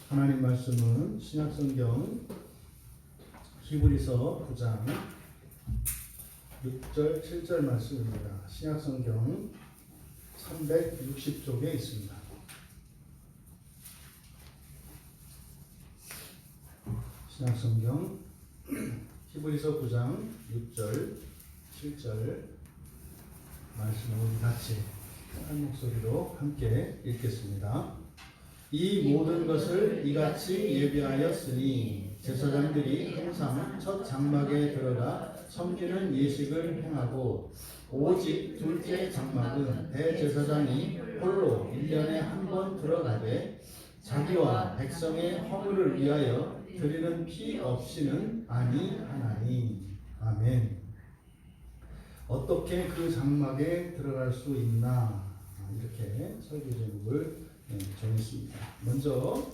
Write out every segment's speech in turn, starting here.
하나님 말씀은 신약성경 히브리서 9장 6절 7절 말씀입니다. 신약성경 360쪽에 있습니다. 신약성경 히브리서 9장 6절 7절 말씀을 우리 같이 한 목소리로 함께 읽겠습니다. 이 모든 것을 이같이 예비하였으니 제사장들이 항상 첫 장막에 들어가 섬기는 예식을 행하고 오직 둘째 장막은 대제사장이 홀로 1년에 한 번 들어가되 자기와 백성의 허물을 위하여 드리는 피 없이는 아니하나니. 아멘. 어떻게 그 장막에 들어갈 수 있나, 이렇게 설교 제목을 정했습니다. 먼저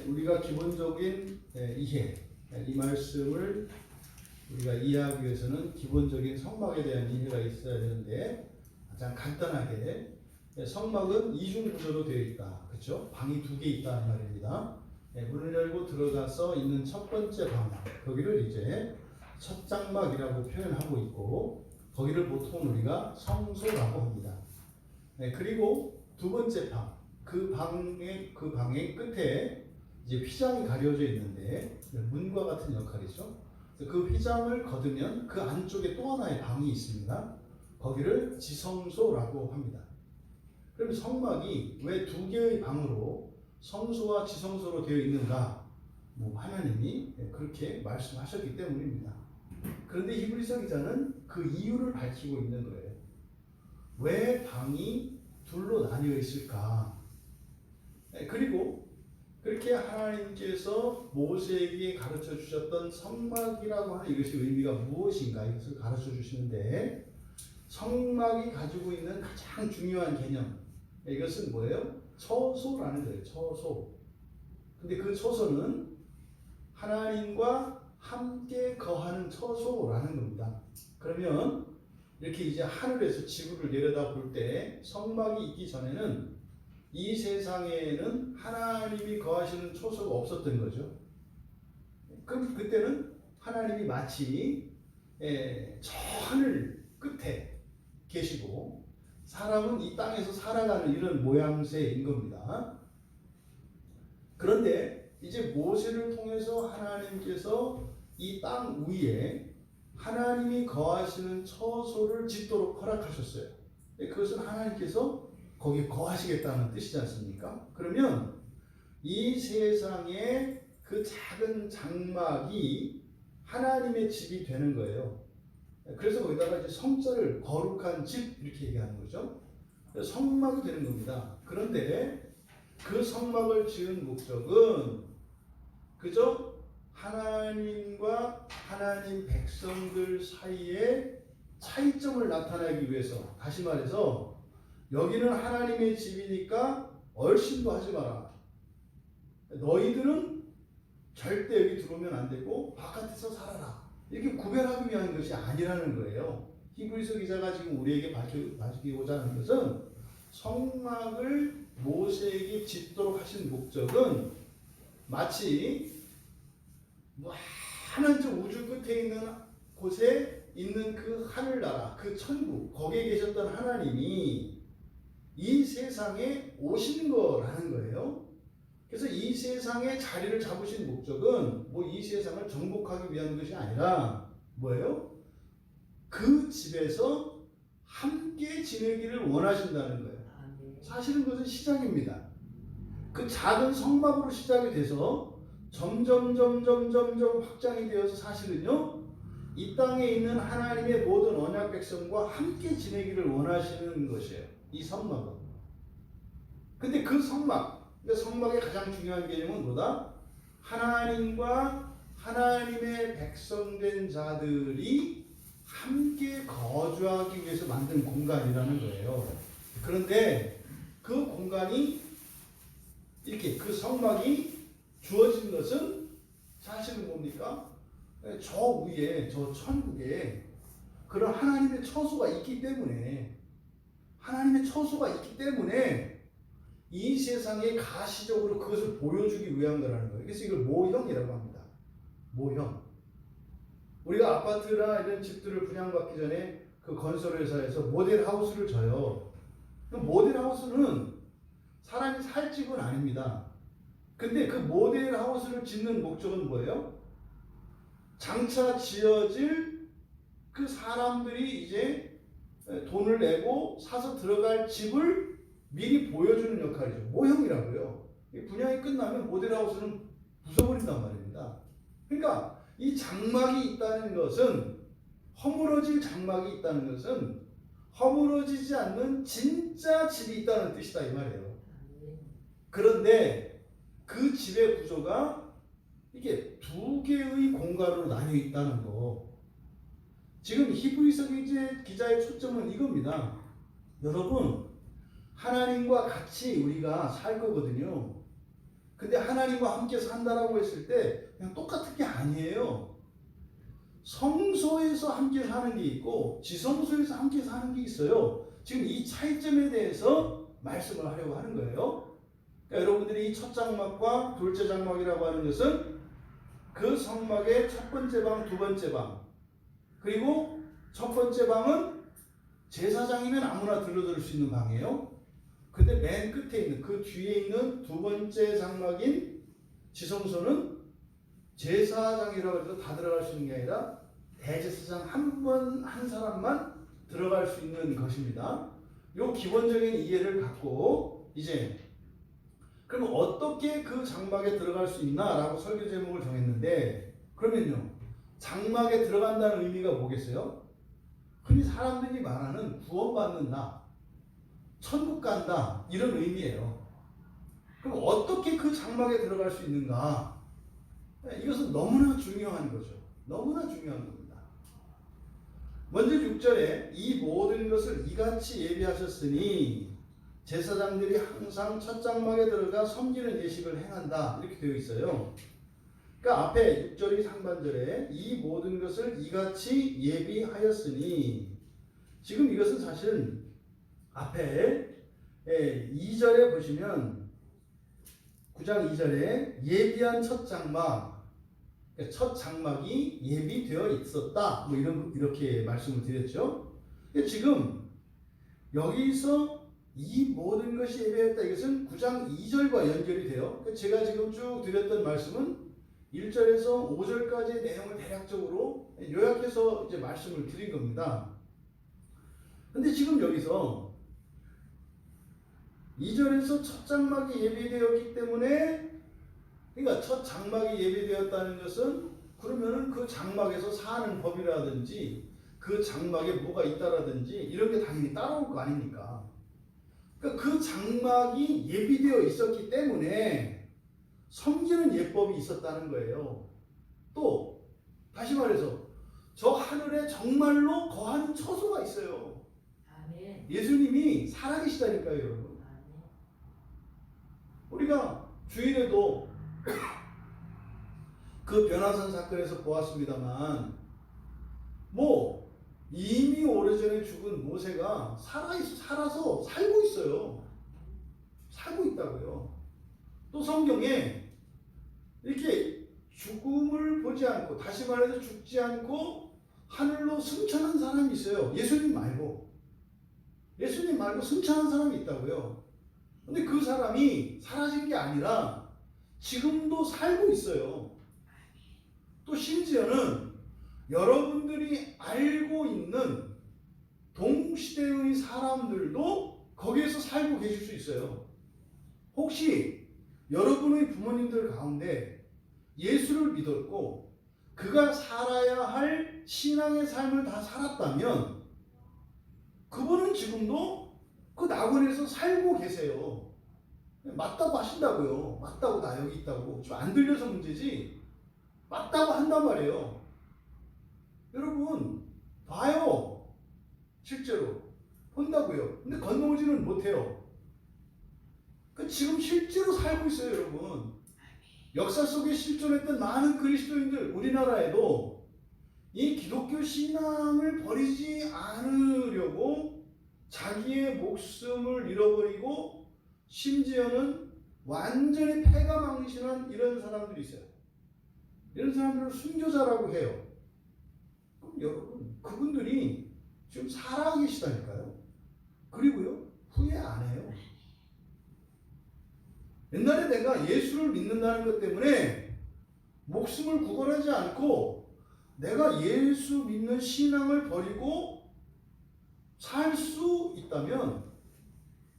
우리가 기본적인 이해, 이 말씀을 우리가 이해하기 위해서는 기본적인 성막에 대한 이해가 있어야 되는데, 가장 간단하게 성막은 이중 구조로 되어 있다, 그렇죠? 방이 두 개 있다는 말입니다. 문을 열고 들어가서 있는 첫 번째 방, 거기를 이제 첫 장막이라고 표현하고 있고, 거기를 보통 우리가 성소라고 합니다. 그리고 두 번째 방, 그 방의 끝에 이제 휘장이 가려져 있는데 문과 같은 역할이죠. 그 휘장을 걷으면 그 안쪽에 또 하나의 방이 있습니다. 거기를 지성소라고 합니다. 그럼 성막이 왜 두 개의 방으로 성소와 지성소로 되어 있는가? 하나님이 그렇게 말씀하셨기 때문입니다. 그런데 히브리서 기자는 그 이유를 밝히고 있는 거예요. 왜 방이 둘로 나뉘어 있을까? 그리고 그렇게 하나님께서 모세에게 가르쳐 주셨던 성막이라고 하는 이것이 의미가 무엇인가, 이것을 가르쳐 주시는데, 성막이 가지고 있는 가장 중요한 개념, 이것은 뭐예요? 처소라는 거예요. 처소. 근데 그 처소는 하나님과 함께 거하는 처소라는 겁니다. 그러면 이렇게 이제 하늘에서 지구를 내려다 볼 때 성막이 있기 전에는 이 세상에는 하나님이 거하시는 처소가 없었던 거죠. 그럼 그때는 하나님이 마치 저 하늘 끝에 계시고 사람은 이 땅에서 살아가는 이런 모양새인 겁니다. 그런데 이제 모세를 통해서 하나님께서 이 땅 위에 하나님이 거하시는 처소를 짓도록 허락하셨어요. 그것은 하나님께서 거기 거하시겠다는 뜻이지 않습니까? 그러면 이 세상에 그 작은 장막이 하나님의 집이 되는 거예요. 그래서 거기다가 이제 성자를 거룩한 집 이렇게 얘기하는 거죠. 성막이 되는 겁니다. 그런데 그 성막을 지은 목적은 그저 하나님과 하나님 백성들 사이에 차이점을 나타내기 위해서, 다시 말해서 여기는 하나님의 집이니까 얼씬도 하지 마라, 너희들은 절대 여기 들어오면 안 되고 바깥에서 살아라, 이렇게 구별하기 위한 것이 아니라는 거예요. 히브리서 기자가 지금 우리에게 밝히고자 하는 것은 성막을 모세에게 짓도록 하신 목적은 마치 많은 저 우주 끝에 있는 곳에 있는 그 하늘나라, 그 천국, 거기에 계셨던 하나님이 이 세상에 오신 거라는 거예요. 그래서 이 세상에 자리를 잡으신 목적은 이 세상을 정복하기 위한 것이 아니라 뭐예요? 그 집에서 함께 지내기를 원하신다는 거예요. 사실은 그것은 시작입니다. 그 작은 성막으로 시작이 돼서 점점 확장이 되어서 사실은요, 이 땅에 있는 하나님의 모든 언약 백성과 함께 지내기를 원하시는 것이에요, 이 성막은. 근데 그 성막의 가장 중요한 개념은 뭐다? 하나님과 하나님의 백성된 자들이 함께 거주하기 위해서 만든 공간이라는 거예요. 그런데 그 공간이 이렇게, 그 성막이 주어진 것은 사실은 뭡니까? 저 위에, 저 천국에 그런 하나님의 처소가 있기 때문에, 하나님의 처소가 있기 때문에 이 세상에 가시적으로 그것을 보여주기 위한 거라는 거예요. 그래서 이걸 모형이라고 합니다. 모형. 우리가 아파트나 이런 집들을 분양받기 전에 그 건설회사에서 모델하우스를 줘요. 모델하우스는 사람이 살 집은 아닙니다. 근데 그 모델하우스를 짓는 목적은 뭐예요? 장차 지어질 그 사람들이 이제 돈을 내고 사서 들어갈 집을 미리 보여주는 역할이죠. 모형이라고요. 분양이 끝나면 모델하우스는 부숴버린단 말입니다. 그러니까 이 장막이 있다는 것은, 허물어질 장막이 있다는 것은 허물어지지 않는 진짜 집이 있다는 뜻이다 이 말이에요. 그런데 그 집의 구조가 이게 두 개의 공간으로 나뉘어 있다는 거. 지금 히브리서 기자의 초점은 이겁니다. 여러분, 하나님과 같이 우리가 살 거거든요. 근데 하나님과 함께 산다라고 했을 때 그냥 똑같은 게 아니에요. 성소에서 함께 사는 게 있고 지성소에서 함께 사는 게 있어요. 지금 이 차이점에 대해서 말씀을 하려고 하는 거예요. 그러니까 여러분들이 이 첫 장막과 둘째 장막이라고 하는 것은 그 성막의 첫 번째 방, 두 번째 방, 그리고 첫 번째 방은 제사장이면 아무나 들러들 수 있는 방이에요. 근데 맨 끝에 있는, 그 뒤에 있는 두 번째 장막인 지성소는 제사장이라고 해서 다 들어갈 수 있는 게 아니라 대제사장 한 사람만 들어갈 수 있는 것입니다. 요 기본적인 이해를 갖고 이제 그럼 어떻게 그 장막에 들어갈 수 있나라고 설교 제목을 정했는데, 그러면요, 장막에 들어간다는 의미가 뭐겠어요? 흔히 사람들이 말하는 구원받는다, 천국 간다, 이런 의미예요. 그럼 어떻게 그 장막에 들어갈 수 있는가? 이것은 너무나 중요한 거죠. 너무나 중요한 겁니다. 먼저 6절에 이 모든 것을 이같이 예비하셨으니 제사장들이 항상 첫 장막에 들어가 섬기는 예식을 행한다, 이렇게 되어 있어요. 그러니까 앞에 6절이 상반절에 이 모든 것을 이같이 예비하였으니, 지금 이것은 사실 앞에 2절에 보시면 9장 2절에 예비한 첫 장막, 첫 장막이 예비되어 있었다, 뭐 이렇게 말씀을 드렸죠. 지금 여기서 이 모든 것이 예배했다, 이것은 9장 2절과 연결이 돼요. 제가 지금 쭉 드렸던 말씀은 1절에서 5절까지의 내용을 대략적으로 요약해서 이제 말씀을 드린 겁니다. 근데 지금 여기서 2절에서 첫 장막이 예비되었기 때문에, 그러니까 첫 장막이 예비되었다는 것은 그러면은 그 장막에서 사는 법이라든지 그 장막에 뭐가 있다라든지 이런 게 당연히 따라올 거 아닙니까? 그러니까 그 장막이 예비되어 있었기 때문에 섬기는 예법이 있었다는 거예요. 또 다시 말해서 저 하늘에 정말로 거하는 처소가 있어요. 아멘. 예수님이 살아계시다니까요, 여러분. 아멘. 우리가 주일에도 그 변화산 사건에서 보았습니다만, 뭐 이미 오래전에 죽은 모세가 살아서 살고 있어요. 살고 있다고요. 또 성경에 이렇게 죽음을 보지 않고, 다시 말해서 죽지 않고 하늘로 승천한 사람이 있어요. 예수님 말고 승천한 사람이 있다고요. 근데 그 사람이 사라진 게 아니라 지금도 살고 있어요. 또 심지어는 여러분들이 알고 있는 동시대의 사람들도 거기에서 살고 계실 수 있어요. 혹시 여러분의 부모님들 가운데 예수를 믿었고 그가 살아야 할 신앙의 삶을 다 살았다면 그분은 지금도 그 낙원에서 살고 계세요. 맞다고 하신다고요. 맞다고, 나 여기 있다고. 좀 안 들려서 문제지 맞다고 한단 말이에요. 여러분 봐요. 실제로 본다고요. 근데 건너오지는 못해요. 지금 실제로 살고 있어요, 여러분. 역사 속에 실존했던 많은 그리스도인들, 우리나라에도 이 기독교 신앙을 버리지 않으려고 자기의 목숨을 잃어버리고 심지어는 완전히 패가망신한 이런 사람들이 있어요. 이런 사람들을 순교자라고 해요. 그럼 여러분, 그분들이 지금 살아계시다니까요. 그리고요, 후회 안 해요. 옛날에 내가 예수를 믿는다는 것 때문에 목숨을 구걸하지 않고 내가 예수 믿는 신앙을 버리고 살 수 있다면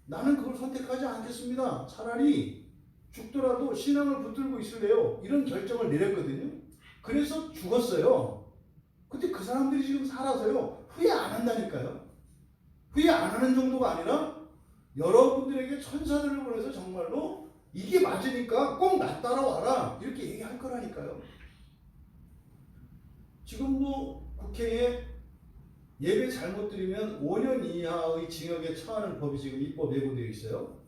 나는 그걸 선택하지 않겠습니다. 차라리 죽더라도 신앙을 붙들고 있을래요. 이런 결정을 내렸거든요. 그래서 죽었어요. 근데 그 사람들이 지금 살아서요, 후회 안 한다니까요. 후회 안 하는 정도가 아니라 여러분들에게 천사들을 보내서 정말로 이게 맞으니까 꼭 나 따라와라 이렇게 얘기할 거라니까요. 지금 뭐 국회에 예배 잘못 드리면 5년 이하의 징역에 처하는 법이 지금 입법 예고되어 있어요.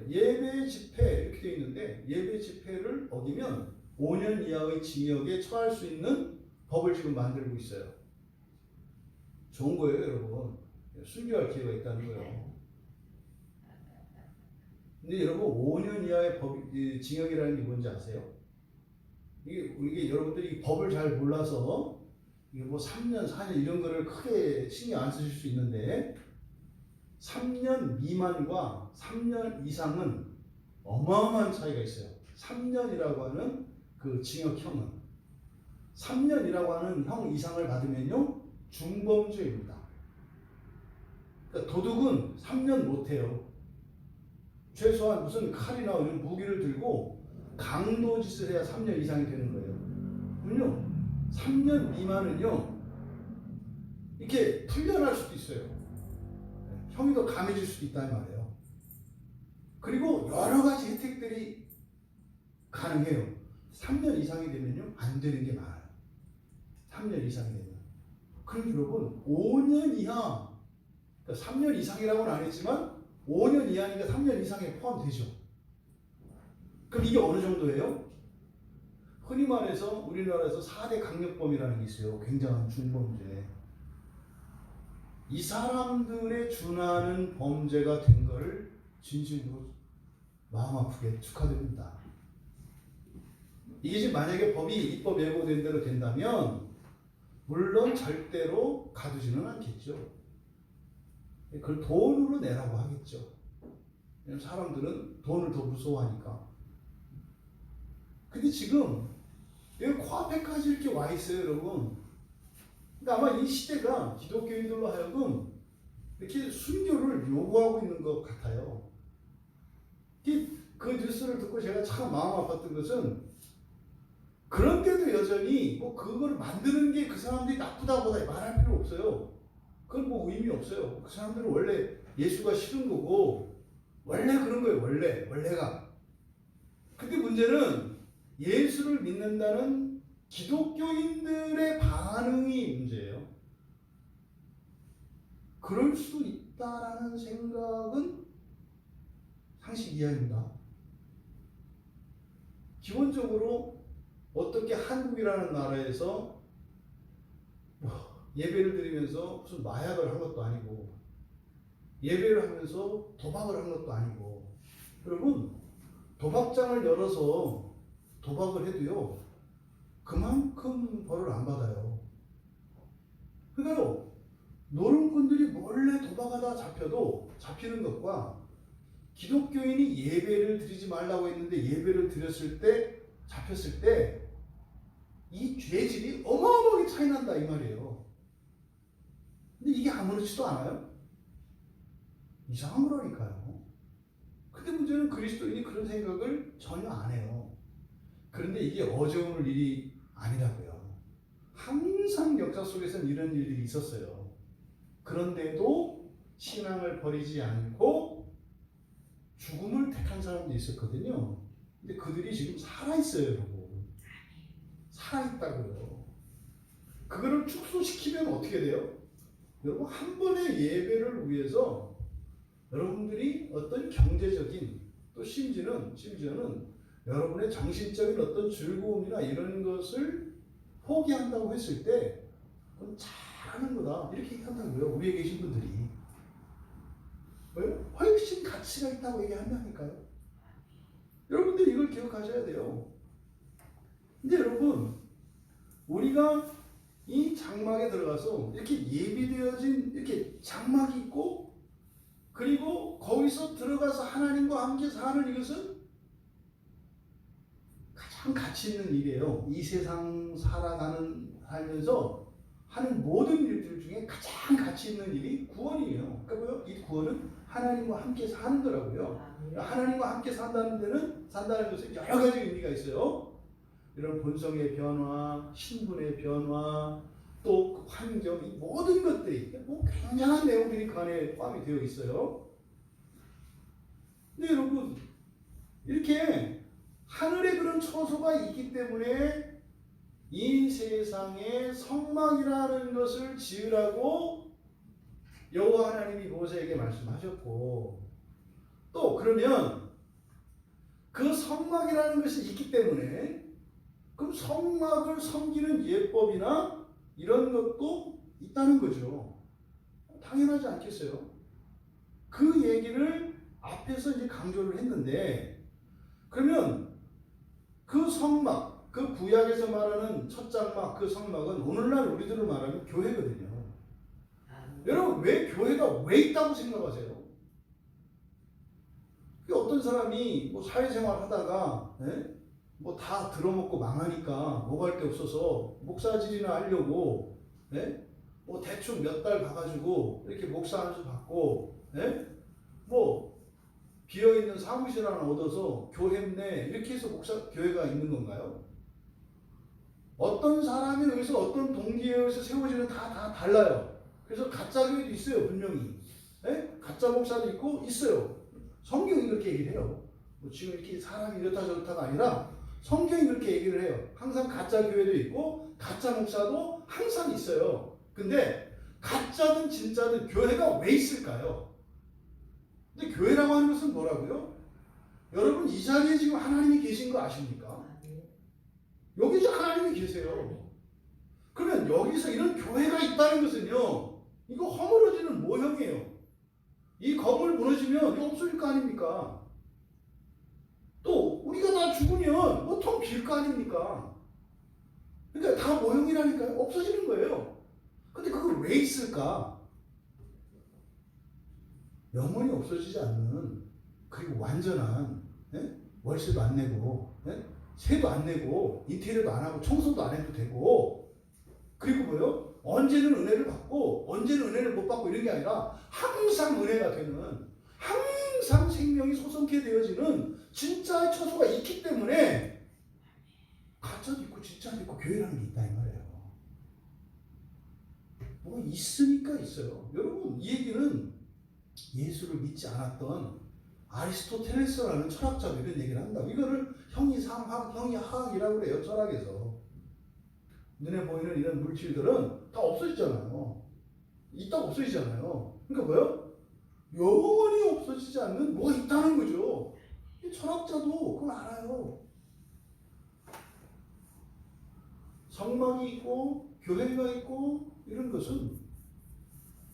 예배 집회 이렇게 되어 있는데 예배 집회를 어기면 5년 이하의 징역에 처할 수 있는 법을 지금 만들고 있어요. 좋은 거예요, 여러분. 순교할 기회가 있다는 거예요. 근데 여러분 5년 이하의 징역이라는 게 뭔지 아세요? 이게 여러분들이 법을 잘 몰라서 이게 뭐 3년, 4년 이런 거를 크게 신경 안 쓰실 수 있는데 3년 미만과 3년 이상은 어마어마한 차이가 있어요. 3년이라고 하는 그 징역형은 3년이라고 하는 형 이상을 받으면요 중범죄입니다. 그러니까 도둑은 3년 못해요. 최소한 무슨 칼이나 이런 무기를 들고 강도 짓을 해야 3년 이상이 되는 거예요. 그럼요 3년 미만은요 이렇게 풀려날 수도 있어요. 형이 더 감해질 수도 있다는 말이에요. 그리고 여러 가지 혜택들이 가능해요. 3년 이상이 되면요 안 되는 게 많아요. 3년 이상이 되면. 그럼 여러분 5년 이하, 그러니까 3년 이상이라고는 안 했지만 5년 이하니까 3년 이상에 포함되죠. 그럼 이게 어느 정도예요? 흔히 말해서 우리나라에서 4대 강력범이라는 게 있어요. 굉장한 중범죄. 이 사람들의 준하는 범죄가 된 거를 진심으로 마음 아프게 축하드립니다. 이게 지금 만약에 법이 입법 예고된 대로 된다면 물론 절대로 가두지는 않겠죠. 그걸 돈으로 내라고 하겠죠. 왜냐면 사람들은 돈을 더 무서워하니까. 근데 지금 여기 코앞에까지 이렇게 와 있어요, 여러분. 그러니까 아마 이 시대가 기독교인들로 하여금 이렇게 순교를 요구하고 있는 것 같아요. 그 뉴스를 듣고 제가 참 마음 아팠던 것은 그런데도 여전히 뭐 그걸 만드는 게 그 사람들이 나쁘다고 말할 필요 없어요. 그건 뭐 의미 없어요. 그 사람들은 원래 예수가 싫은 거고 원래 그런 거예요. 원래가. 근데 문제는 예수를 믿는다는 기독교인들의 반응이 문제예요. 그럴 수 있다라는 생각은 상식 이하입니다. 기본적으로 어떻게 한국이라는 나라에서 예배를 드리면서 무슨 마약을 한 것도 아니고 예배를 하면서 도박을 한 것도 아니고 여러분 도박장을 열어서 도박을 해도요 그만큼 벌을 안 받아요. 그러니까요 노름꾼들이 몰래 도박하다 잡히는 것과 기독교인이 예배를 드리지 말라고 했는데 예배를 드렸을 때 잡혔을 때 이 죄질이 어마어마하게 차이 난다 이 말이에요. 근데 이게 아무렇지도 않아요? 이상한 거라니까요. 근데 문제는 그리스도인이 그런 생각을 전혀 안 해요. 그런데 이게 어제오늘 일이 아니라고요. 항상 역사 속에서는 이런 일들이 있었어요. 그런데도 신앙을 버리지 않고 죽음을 택한 사람도 있었거든요. 근데 그들이 지금 살아있어요, 여러분. 살아있다고요. 그거를 축소시키면 어떻게 돼요? 여러분, 한 번의 예배를 위해서 여러분들이 어떤 경제적인 또 심지어는 여러분의 정신적인 어떤 즐거움이나 이런 것을 포기한다고 했을 때 그건 잘하는 거다 이렇게 얘기한다고요. 위에 계신 분들이. 뭐예요? 훨씬 가치가 있다고 얘기한다니까요. 여러분들 이걸 기억하셔야 돼요. 근데 여러분, 우리가 이 장막에 들어가서 이렇게 예비되어진 이렇게 장막이 있고, 그리고 거기서 들어가서 하나님과 함께 사는 이것은 가장 가치 있는 일이에요. 이 세상 살아가면서 하는 모든 일들 중에 가장 가치 있는 일이 구원이에요. 그러니까 뭐요? 이 구원은 하나님과 함께 사는 거라고요. 하나님과 함께 산다는 것은 여러 가지 의미가 있어요. 이런 본성의 변화, 신분의 변화, 또 환경, 이 모든 것들이 굉장한 내용들이 그 안에 포함이 되어 있어요. 근데 여러분, 이렇게 하늘에 그런 처소가 있기 때문에 이 세상에 성막이라는 것을 지으라고 여호와 하나님이 모세에게 말씀하셨고, 또 그러면 그 성막이라는 것이 있기 때문에 그럼 성막을 섬기는 예법이나 이런 것도 있다는 거죠. 당연하지 않겠어요? 그 얘기를 앞에서 이제 강조를 했는데, 그러면 그 성막, 그 구약에서 말하는 첫 장막, 그 성막은 오늘날 우리들로 말하면 교회거든요. 여러분, 왜 교회가 왜 있다고 생각하세요? 어떤 사람이 뭐 사회생활 하다가 뭐 다 들어먹고 망하니까 먹을 데 없어서 목사질이나 하려고 뭐 대충 몇 달 가가지고 이렇게 목사 안수 받고 뭐 비어있는 사무실 하나 얻어서 교회네 이렇게 해서 교회가 있는 건가요? 어떤 사람이 여기서 어떤 동기에 의해서 세워지는 다 달라요. 그래서 가짜 교회도 있어요, 분명히. 가짜 목사도 있고 있어요. 성경이 그렇게 얘기를 해요. 뭐 지금 이렇게 사람이 이렇다 저렇다가 아니라 성경이 그렇게 얘기를 해요. 항상 가짜 교회도 있고 가짜 목사도 항상 있어요. 근데 가짜든 진짜든 교회가 왜 있을까요? 근데 교회라고 하는 것은 뭐라고요? 여러분, 이 자리에 지금 하나님이 계신 거 아십니까? 여기 이제 하나님이 계세요. 그러면 여기서 이런 교회가 있다는 것은요, 이거 허물어지는 모형이에요. 이 건물 무너지면 이거 없어질 거 아닙니까? 또 우리가 다 죽으면 뭐 텅 빌 거 아닙니까? 그러니까 다 모형이라니까요. 없어지는 거예요. 근데 그걸 왜 있을까? 영원히 없어지지 않는, 그리고 완전한 월세도 안 내고 세도 안 내고 인테리어도 안 하고 청소도 안 해도 되고, 그리고 뭐요? 언제는 은혜를 받고 언제는 은혜를 못 받고 이런 게 아니라 항상 은혜가 되는, 항상 생명이 솟게 되어지는 진짜의 처소가 있기 때문에 가짜도 있고 진짜도 있고 교회라는 게 있다 이 말이에요. 뭐가 있으니까 있어요. 여러분, 이 얘기는 예수를 믿지 않았던 아리스토텔레스라는 철학자가 이런 얘기를 한다고. 이거를 형이상학, 형이하학이라고 그래요, 철학에서. 눈에 보이는 이런 물질들은 다 없어지잖아요. 있다가 없어지잖아요. 그러니까 뭐요? 영원히 없어지지 않는 뭐가 있다는 거죠. 이 철학자도 그걸 알아요. 성막이 있고 교회가 있고 이런 것은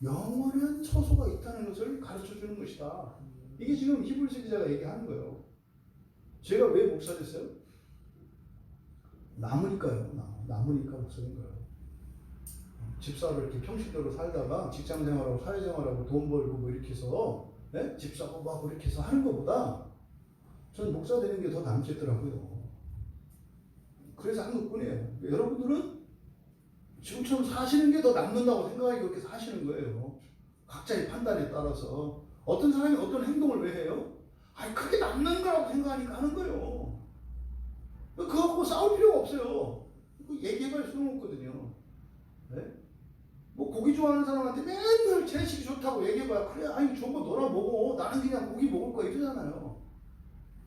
영원한 처소가 있다는 것을 가르쳐 주는 것이다. 이게 지금 히브리서 기자가 얘기하는 거예요. 제가 왜 목사 됐어요? 남으니까요. 남으니까 목사 된 거예요. 집사로 이렇게 평신도로 살다가 직장 생활하고 사회 생활하고 돈 벌고 뭐 이렇게 해서 집 사고 막 이렇게 해서 하는 것보다 저는 목사 되는 게 더 남겠더라고요. 그래서 한 것뿐이에요. 여러분들은 지금처럼 사시는 게 더 남는다고 생각하고 그렇게 사시는 거예요. 각자의 판단에 따라서. 어떤 사람이 어떤 행동을 왜 해요? 아니, 그게 남는 거라고 생각하니까 하는 거예요. 그거 갖고 싸울 필요가 없어요. 얘기해봐야 소용없거든요. 뭐 고기 좋아하는 사람한테 맨날 채식이 좋다고 얘기해봐야 그래, 아니 좋은 거 너나 먹어, 나는 그냥 고기 먹을 거야 이러잖아요.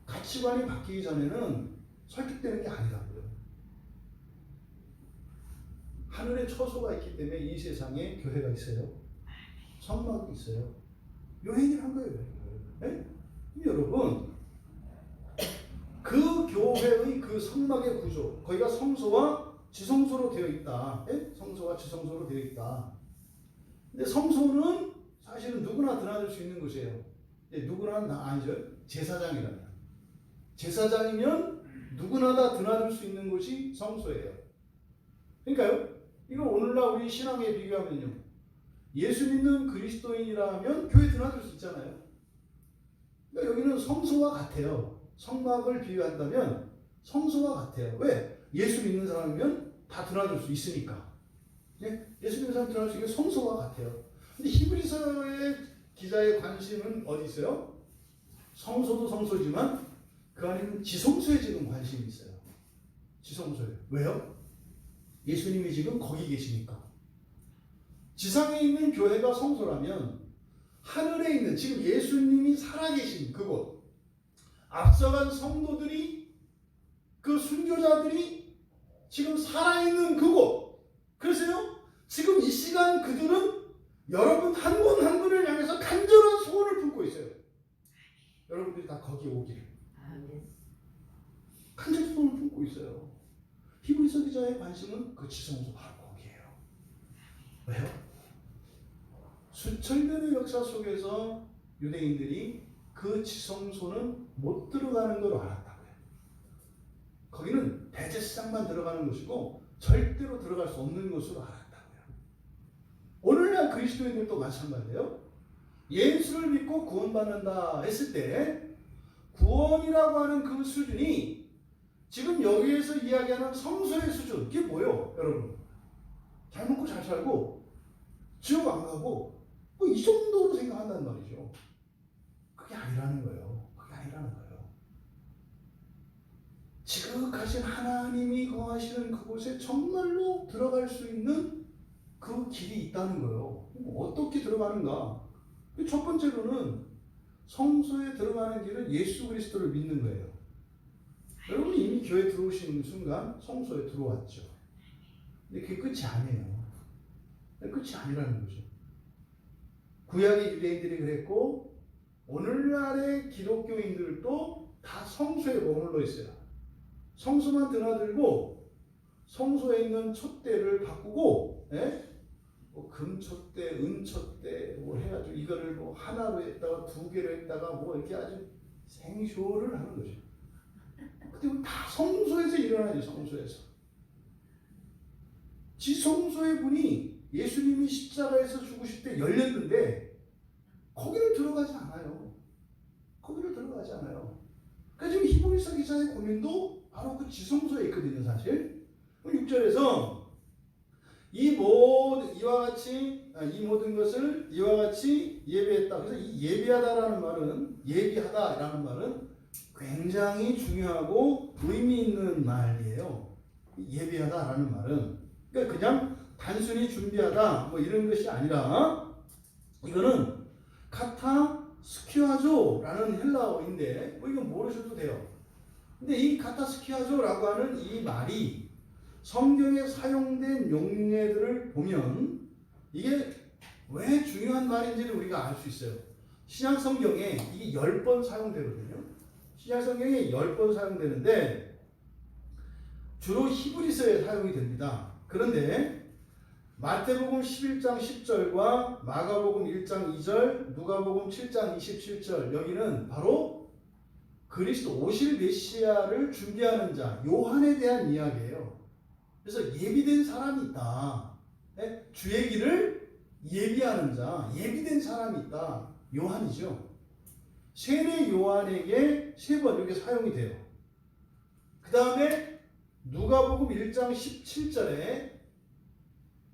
가치관이 바뀌기 전에는 설득되는 게 아니라고요. 하늘에 처소가 있기 때문에 이 세상에 교회가 있어요. 성막이 있어요. 요 얘기를 한 거예요. 여러분, 그 교회의 그 성막의 구조, 거기가 성소와 지성소로 되어 있다. 성소와 지성소로 되어 있다. 근데 성소는 사실은 누구나 드나들 수 있는 곳이에요. 누구나 다 아니죠. 제사장이라면. 제사장이면 누구나 다 드나들 수 있는 곳이 성소예요. 그러니까요. 이걸 오늘날 우리 신앙에 비교하면요. 예수 믿는 그리스도인이라면 교회 드나들 수 있잖아요. 그러니까 여기는 성소와 같아요. 성막을 비유한다면 성소와 같아요. 왜? 예수 믿는 사람이면 다 드나들 수 있으니까. 예? 예수 믿는 사람 드나들 수 있는 성소와 같아요. 근데 히브리서의 기자의 관심은 어디 있어요? 성소도 성소지만 그 안에는 지성소에 지금 관심이 있어요. 지성소에. 왜요? 예수님이 지금 거기 계시니까. 지상에 있는 교회가 성소라면 하늘에 있는 지금 예수님이 살아계신 그곳, 앞서간 성도들이, 그 순교자들이 지금 살아있는 그곳. 그래서요, 지금 이 시간 그들은 여러분 한 분 한 분을 향해서 간절한 소원을 품고 있어요. 여러분들이 다 거기에 오기를. 간절한 소원을 품고 있어요. 히브리서 기자의 관심은 그 지성소 바로 거기에요. 왜요? 수천 년의 역사 속에서 유대인들이 그 지성소는 못 들어가는 걸 알았다고요. 거기는 대제사장만 들어가는 곳이고 절대로 들어갈 수 없는 곳으로 알았다고요. 오늘날 그리스도인들도 마찬가지예요. 예수를 믿고 구원받는다 했을 때 구원이라고 하는 그 수준이 지금 여기에서 이야기하는 성소의 수준, 그게 뭐예요, 여러분? 잘 먹고 잘 살고 지옥 안 가고 뭐 이 정도로 생각한단 말이죠. 그게 아니라는 거예요. 그게 아니라는 거예요. 지극하신 하나님이 거하시는 그곳에 정말로 들어갈 수 있는 그 길이 있다는 거예요. 어떻게 들어가는가? 첫 번째로는 성소에 들어가는 길은 예수 그리스도를 믿는 거예요. 여러분이 이미 교회 들어오시는 순간 성소에 들어왔죠. 근데 그게 끝이 아니에요. 끝이 아니라는 거죠. 구약의 유대인들이 그랬고 오늘날의 기독교인들도 다 성소에 머물러 있어요. 성소만 드나들고 성소에 있는 촛대를 바꾸고, 뭐 금촛대, 은촛대 뭐 해가지고 이거를 뭐 하나로 했다가 두 개로 했다가 뭐 이렇게 아주 생쇼를 하는 거죠. 근데 다 성소에서 일어나죠. 성소에서. 지성소의 문이 예수님이 십자가에서 죽으실 때 열렸는데 거기를 들어가지 않아요. 거기를 들어가지 않아요. 그러니까 지금 히브리서 기자의 고민도 바로 그 지성소에 있거든요, 사실. 6절에서 이 모든 것을 이와 같이 예비했다. 그래서 이 예비하다라는 말은 굉장히 중요하고 의미 있는 말이에요. 예비하다라는 말은 그러니까 그냥 단순히 준비하다 뭐 이런 것이 아니라 이거는 카타스키아조라는 헬라어인데 뭐 이건 모르셔도 돼요. 근데 이 카타스키아조라고 하는 이 말이 성경에 사용된 용례들을 보면 이게 왜 중요한 말인지를 우리가 알 수 있어요. 신약 성경에 이게 10번 사용되거든요. 신약 성경에 10번 사용되는데 주로 히브리서에 사용이 됩니다. 그런데 마태복음 11장 10절과 마가복음 1장 2절, 누가복음 7장 27절 여기는 바로 그리스도 오실 메시아를 준비하는 자 요한에 대한 이야기예요. 그래서 예비된 사람이 있다. 주의 길을 예비하는 자, 예비된 사람이 있다. 요한이죠. 세례 요한에게 3번 이렇게 사용이 돼요. 그 다음에 누가복음 1장 17절에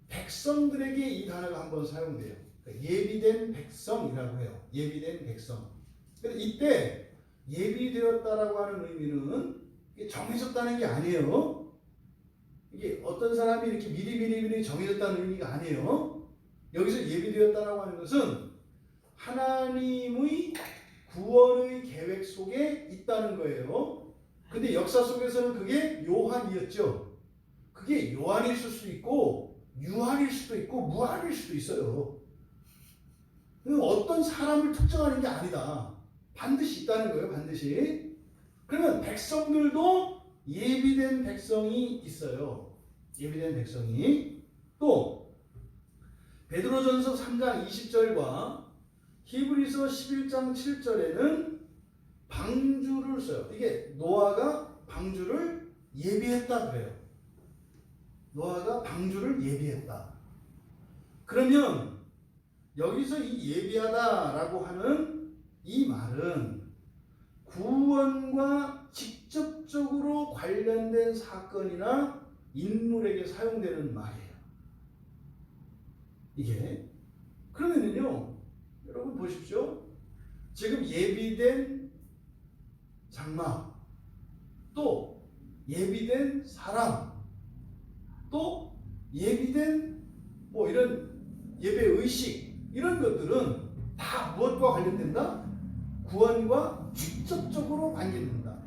백성들에게 이 단어가 한번 사용돼요. 예비된 백성이라고 해요. 예비된 백성. 그런데 이때 예비되었다라고 하는 의미는 정해졌다는 게 아니에요. 이게 어떤 사람이 이렇게 미리 정해졌다는 의미가 아니에요. 여기서 예비되었다라고 하는 것은 하나님의 구원의 계획 속에 있다는 거예요. 근데 역사 속에서는 그게 요한이었죠. 그게 요한일 수도 있고 유한일 수도 있고 무한일 수도 있어요. 어떤 사람을 특정하는 게 아니다. 반드시 있다는 거예요. 반드시. 그러면 백성들도 예비된 백성이 있어요. 예비된 백성이. 또 베드로전서 3장 20절과 히브리서 11장 7절에는 방주를 써요. 이게 노아가 방주를 예비했다 그래요. 노아가 방주를 예비했다. 그러면 여기서 이 예비하다라고 하는 이 말은 구원과 직접적으로 관련된 사건이나 인물에게 사용되는 말이에요. 이게 그러면은요, 여러분 보십시오. 지금 예비된 장막, 또 예비된 사람, 또 예비된 뭐 이런 예배 의식, 이런 것들은 다 무엇과 관련된다? 구원과 직접적으로 관계된다.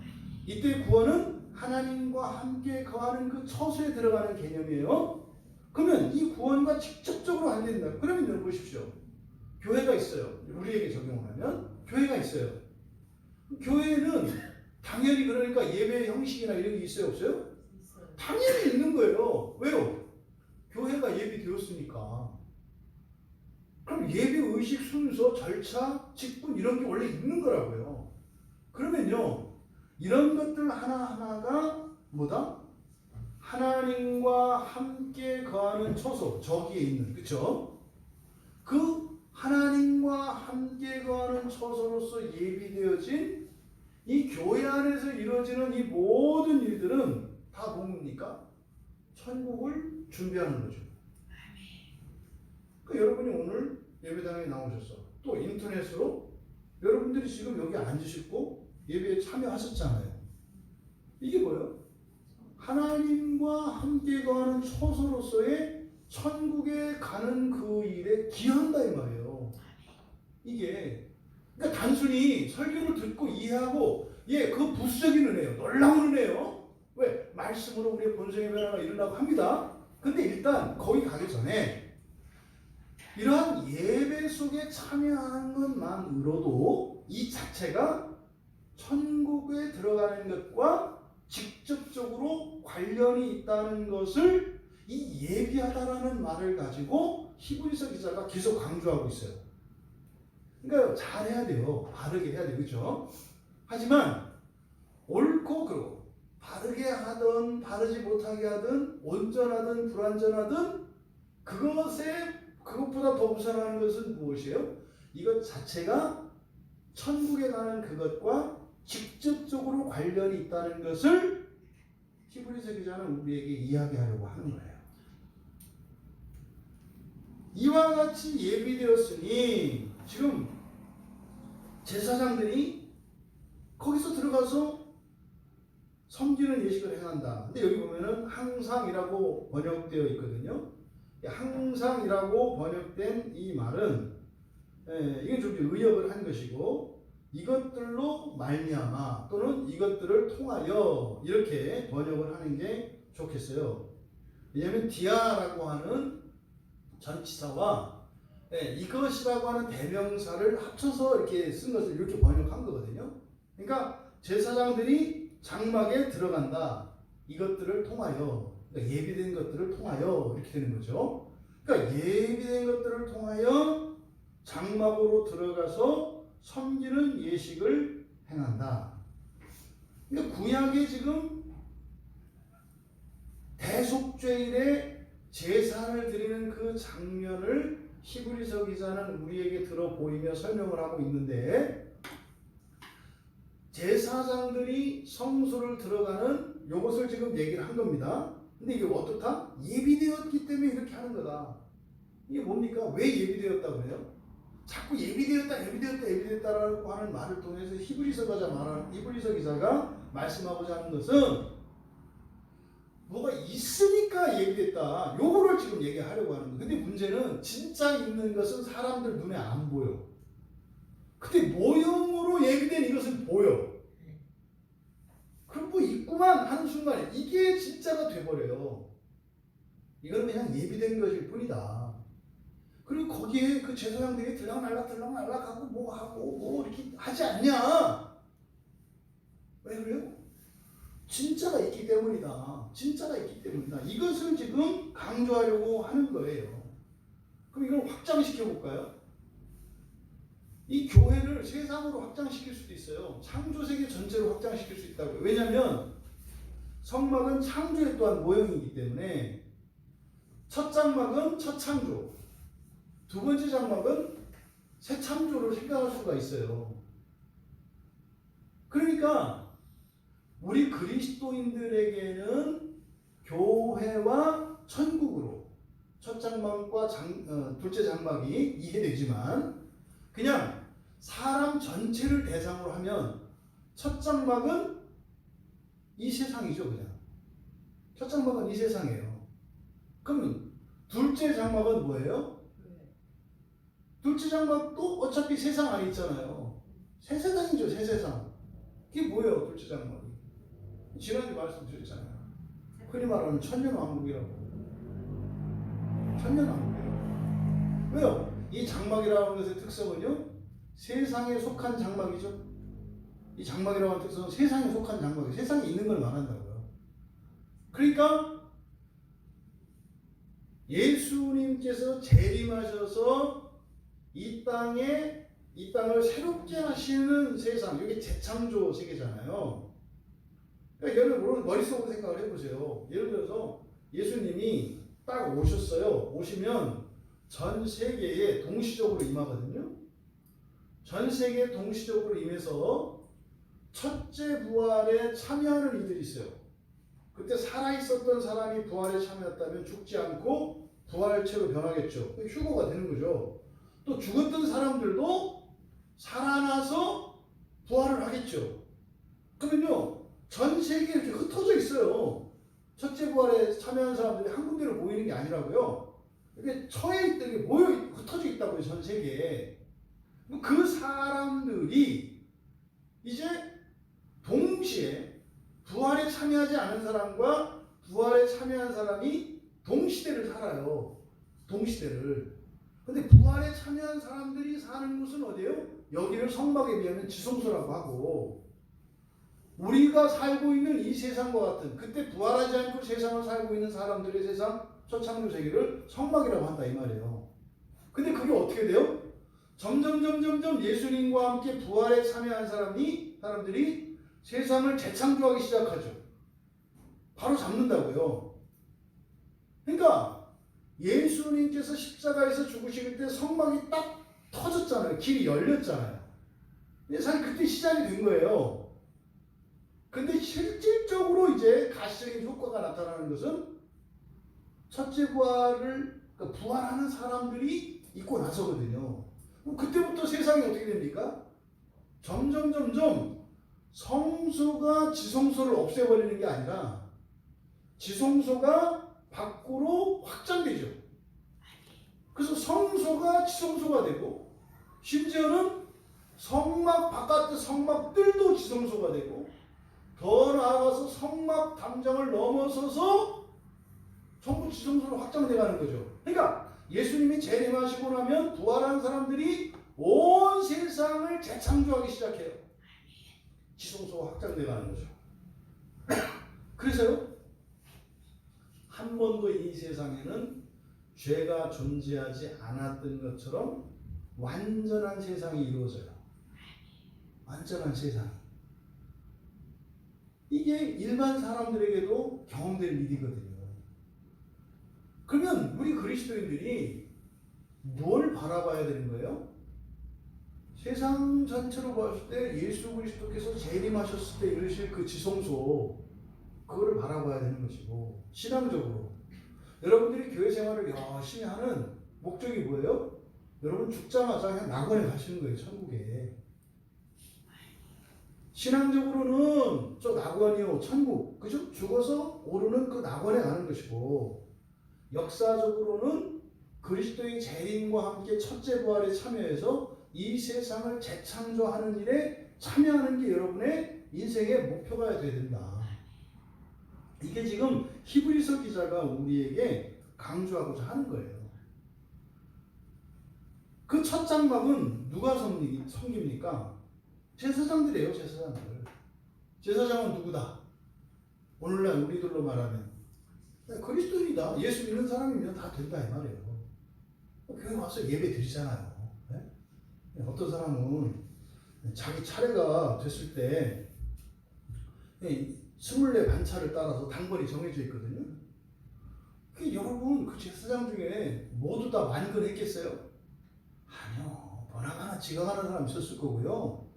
이때 구원은 하나님과 함께 거하는 그 처소에 들어가는 개념이에요. 그러면 이 구원과 직접적으로 관계된다. 그러면 여러분 보십시오. 교회가 있어요. 우리에게 적용하면 교회가 있어요. 교회는 당연히 그러니까 예배 형식이나 이런 게 있어요, 없어요? 당연히 있는 거예요. 왜요? 교회가 예비되었으니까. 그럼 예배 의식 순서, 절차, 직분 이런 게 원래 있는 거라고요. 그러면요, 이런 것들 하나하나가 뭐다? 하나님과 함께 거하는 처소, 저기에 있는, 그쵸? 그 하나님과 함께 거하는 처소로서 예비되어진 이 교회 안에서 이루어지는 이 모든 일들은 다 뭡니까? 천국을 준비하는 거죠. 그러니까 여러분이 오늘 예배당에 나오셨어. 또 인터넷으로 여러분들이 지금 여기 앉으시고 예배에 참여하셨잖아요. 이게 뭐예요? 하나님과 함께 거하는 처소로서의 천국에 가는 그 일에 기여한다 이 말이에요. 이게 그러니까 단순히 설교를 듣고 이해하고 그 부수적인 은혜요. 놀라운 은혜요. 왜? 말씀으로 우리의 본성의 변화가 일어나고 합니다. 근데 일단 거기 가기 전에 이러한 예배 속에 참여하는 것만으로도 이 자체가 천국에 들어가는 것과 직접적으로 관련이 있다는 것을 이 예비하다라는 말을 가지고 히브리서 기자가 계속 강조하고 있어요. 그러니까 잘해야 돼요. 바르게 해야 돼요. 그렇죠? 하지만 옳고 그르고 바르게 하든 바르지 못하게 하든 온전하든 불완전하든 그것보다 더 우선하는 것은 무엇이에요? 이것 자체가 천국에 가는 그것과 직접적으로 관련이 있다는 것을 히브리서 기자는 우리에게 이야기하려고 하는 거예요. 이와 같이 예비되었으니 지금 제사장들이 거기서 들어가서 섬기는 예식을 행한다. 근데 여기 보면은 항상이라고 번역되어 있거든요. 항상이라고 번역된 이 말은 이건 좀 의역을 한 것이고 이것들로 말미암아 또는 이것들을 통하여 이렇게 번역을 하는 게 좋겠어요. 왜냐하면 디아라고 하는 전치사와 이것이라고 하는 대명사를 합쳐서 이렇게 쓴 것을 이렇게 번역한 거거든요. 그러니까 제사장들이 장막에 들어간다. 이것들을 통하여, 그러니까 예비된 것들을 통하여 이렇게 되는 거죠. 그러니까 예비된 것들을 통하여 장막으로 들어가서 섬기는 예식을 행한다. 그러니까 구약에 지금 대속죄일에 제사를 드리는 그 장면을 히브리서 기자는 우리에게 들어 보이며 설명을 하고 있는데 제사장들이 성소를 들어가는 이것을 지금 얘기를 한 겁니다. 근데 이게 어떻다? 예비되었기 때문에 이렇게 하는 거다. 이게 뭡니까? 왜 예비되었다고 그래요? 자꾸 예비되었다라고 하는 말을 통해서 히브리서 기자가 말씀하고자 하는 것은 뭐가 있으니까 예비됐다. 요거를 지금 얘기하려고 하는 거예요. 근데 문제는 진짜 있는 것은 사람들 눈에 안 보여. 근데 모형으로 예비된 이것은 보여. 그럼 뭐 있구만 하는 순간에 이게 진짜가 돼버려요. 이건 그냥 예비된 것일 뿐이다. 그리고 거기에 그 제사장들이 들락날락 하고 뭐 하고 뭐 이렇게 하지 않냐? 왜 그래요? 진짜가 있기 때문이다. 진짜가 있기 때문이다. 이것을 지금 강조하려고 하는 거예요. 그럼 이걸 확장시켜 볼까요? 이 교회를 세상으로 확장시킬 수도 있어요. 창조 세계 전체로 확장시킬 수 있다고요. 왜냐하면 성막은 창조의 또한 모형이기 때문에 첫 장막은 첫 창조, 두 번째 장막은 새 창조를 생각할 수가 있어요. 그러니까 우리 그리스도인들에게는 교회와 천국으로 첫 장막과 둘째 장막이 이해되지만 그냥 사람 전체를 대상으로 하면 첫 장막은 이 세상이죠. 그냥 첫 장막은 이 세상이에요. 그러면 둘째 장막은 뭐예요? 둘째 장막도 어차피 세상 안에 있잖아요. 새 세상이죠. 새 세상. 이게 뭐예요? 둘째 장막이 지난주에 말씀드렸잖아요. 흔히 말하는 천년왕국이라고. 천년왕국이에요. 왜요? 이 장막이라는 것의 특성은요, 세상에 속한 장막이죠. 이 장막이라는 특성은 세상에 속한 장막이에요. 세상에 있는 걸 말한다고요. 그러니까 예수님께서 재림하셔서 이 땅을 새롭게 하시는 세상, 이게 재창조 세계잖아요. 그러니까 여러분 머릿속으로 생각을 해보세요. 예를 들어서 예수님이 딱 오셨어요. 오시면 전 세계에 동시적으로 임하거든요. 전 세계에 동시적으로 임해서 첫째 부활에 참여하는 이들이 있어요. 그때 살아있었던 사람이 부활에 참여했다면 죽지 않고 부활체로 변하겠죠. 휴거가 되는 거죠. 또 죽었던 사람들도 살아나서 부활을 하겠죠. 그러면요, 전 세계에 이렇게 흩어져 있어요. 첫째 부활에 참여한 사람들이 한 군데로 모이는 게 아니라고요. 이게 처해 있다, 모여 흩어져 있다고요. 전 세계에. 그 사람들이 이제 동시에 부활에 참여하지 않은 사람과 부활에 참여한 사람이 동시대를 살아요. 동시대를. 근데 부활에 참여한 사람들이 사는 곳은 어디예요? 여기를 성막에 비하면 지성소라고 하고, 우리가 살고 있는 이 세상과 같은, 그때 부활하지 않고 세상을 살고 있는 사람들의 세상, 초창조 세계를 성막이라고 한다 이 말이에요. 근데 그게 어떻게 돼요? 점점 예수님과 함께 부활에 참여한 사람들이 세상을 재창조하기 시작하죠. 바로 잡는다고요. 그러니까 예수님께서 십자가에서 죽으실 때 성막이 딱 터졌잖아요. 길이 열렸잖아요. 사실 그때 시작이 된 거예요. 근데 실질적으로 이제 가시적인 효과가 나타나는 것은 첫째 부활을, 그러니까 부활하는 사람들이 있고 나서거든요. 그때부터 세상이 어떻게 됩니까? 점점 성소가 지성소를 없애버리는 게 아니라 지성소가 밖으로 확장되죠. 그래서 성소가 지성소가 되고, 심지어는 성막 바깥의 성막들도 지성소가 되고, 더 나아가서 성막 담장을 넘어서서 전부 지성소로 확장돼 가는 거죠. 그러니까 예수님이 재림하시고 나면 부활한 사람들이 온 세상을 재창조하기 시작해요. 지성소가 확장돼 가는 거죠. 그래서요, 한 번도 이 세상에는 죄가 존재하지 않았던 것처럼 완전한 세상이 이루어져요. 완전한 세상. 이게 일반 사람들에게도 경험될 일이거든요. 그러면 우리 그리스도인들이 뭘 바라봐야 되는 거예요? 세상 전체로 봤을 때 예수 그리스도께서 재림하셨을 때 이루실 그 지성소, 그거를 바라봐야 되는 것이고, 신앙적으로 여러분들이 교회 생활을 열심히 하는 목적이 뭐예요? 여러분 죽자마자 그냥 낙원에 가시는 거예요. 천국에. 신앙적으로는 저 낙원이요, 천국, 그죠? 죽어서 오르는 그 낙원에 가는 것이고, 역사적으로는 그리스도의 재림과 함께 첫째 부활에 참여해서 이 세상을 재창조하는 일에 참여하는 게 여러분의 인생의 목표가 돼야 된다. 이게 지금 히브리서 기자가 우리에게 강조하고자 하는 거예요. 그 첫 장막은 누가 섬깁니까? 제사장들이에요. 제사장들. 제사장은 누구다? 오늘날 우리들로 말하면 그리스도인이다. 예수 믿는 사람이면 다 된다 이 말이에요. 교회 와서 예배 드리잖아요. 네? 어떤 사람은 자기 차례가 됐을 때 24 반차를 따라서 당번이 정해져 있거든요. 여러분 그 제사장 중에 모두 다 만근했겠어요? 아니요. 보나마나 지각하는 사람 있었을 거고요.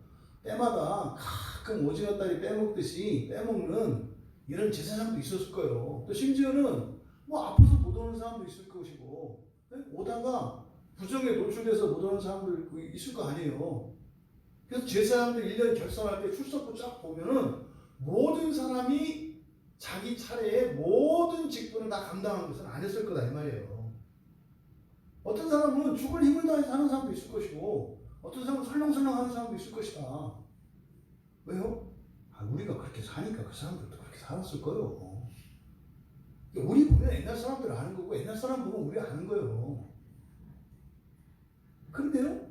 때마다 가끔 오징어 다리 빼먹듯이 빼먹는 이런 제사장도 있었을 거예요. 또 심지어는 뭐 아파서 못 오는 사람도 있을 것이고, 오다가 부정에 노출돼서 못 오는 사람도 있을 거 아니에요. 그래서 제사장들 1년 결산할 때 출석부 쫙 보면은 모든 사람이 자기 차례에 모든 직분을 다 감당한 것은 안 했을 거다 이 말이에요. 어떤 사람은 죽을 힘을 다해서 하는 사람도 있을 것이고, 어떤 사람은 설렁설렁 하는 사람도 있을 것이다. 왜요? 우리가 그렇게 사니까 그 사람들도 그렇게 살았을 거예요. 우리 보면 옛날 사람들 아는 거고, 옛날 사람 보면 우리 아는 거예요. 그런데요?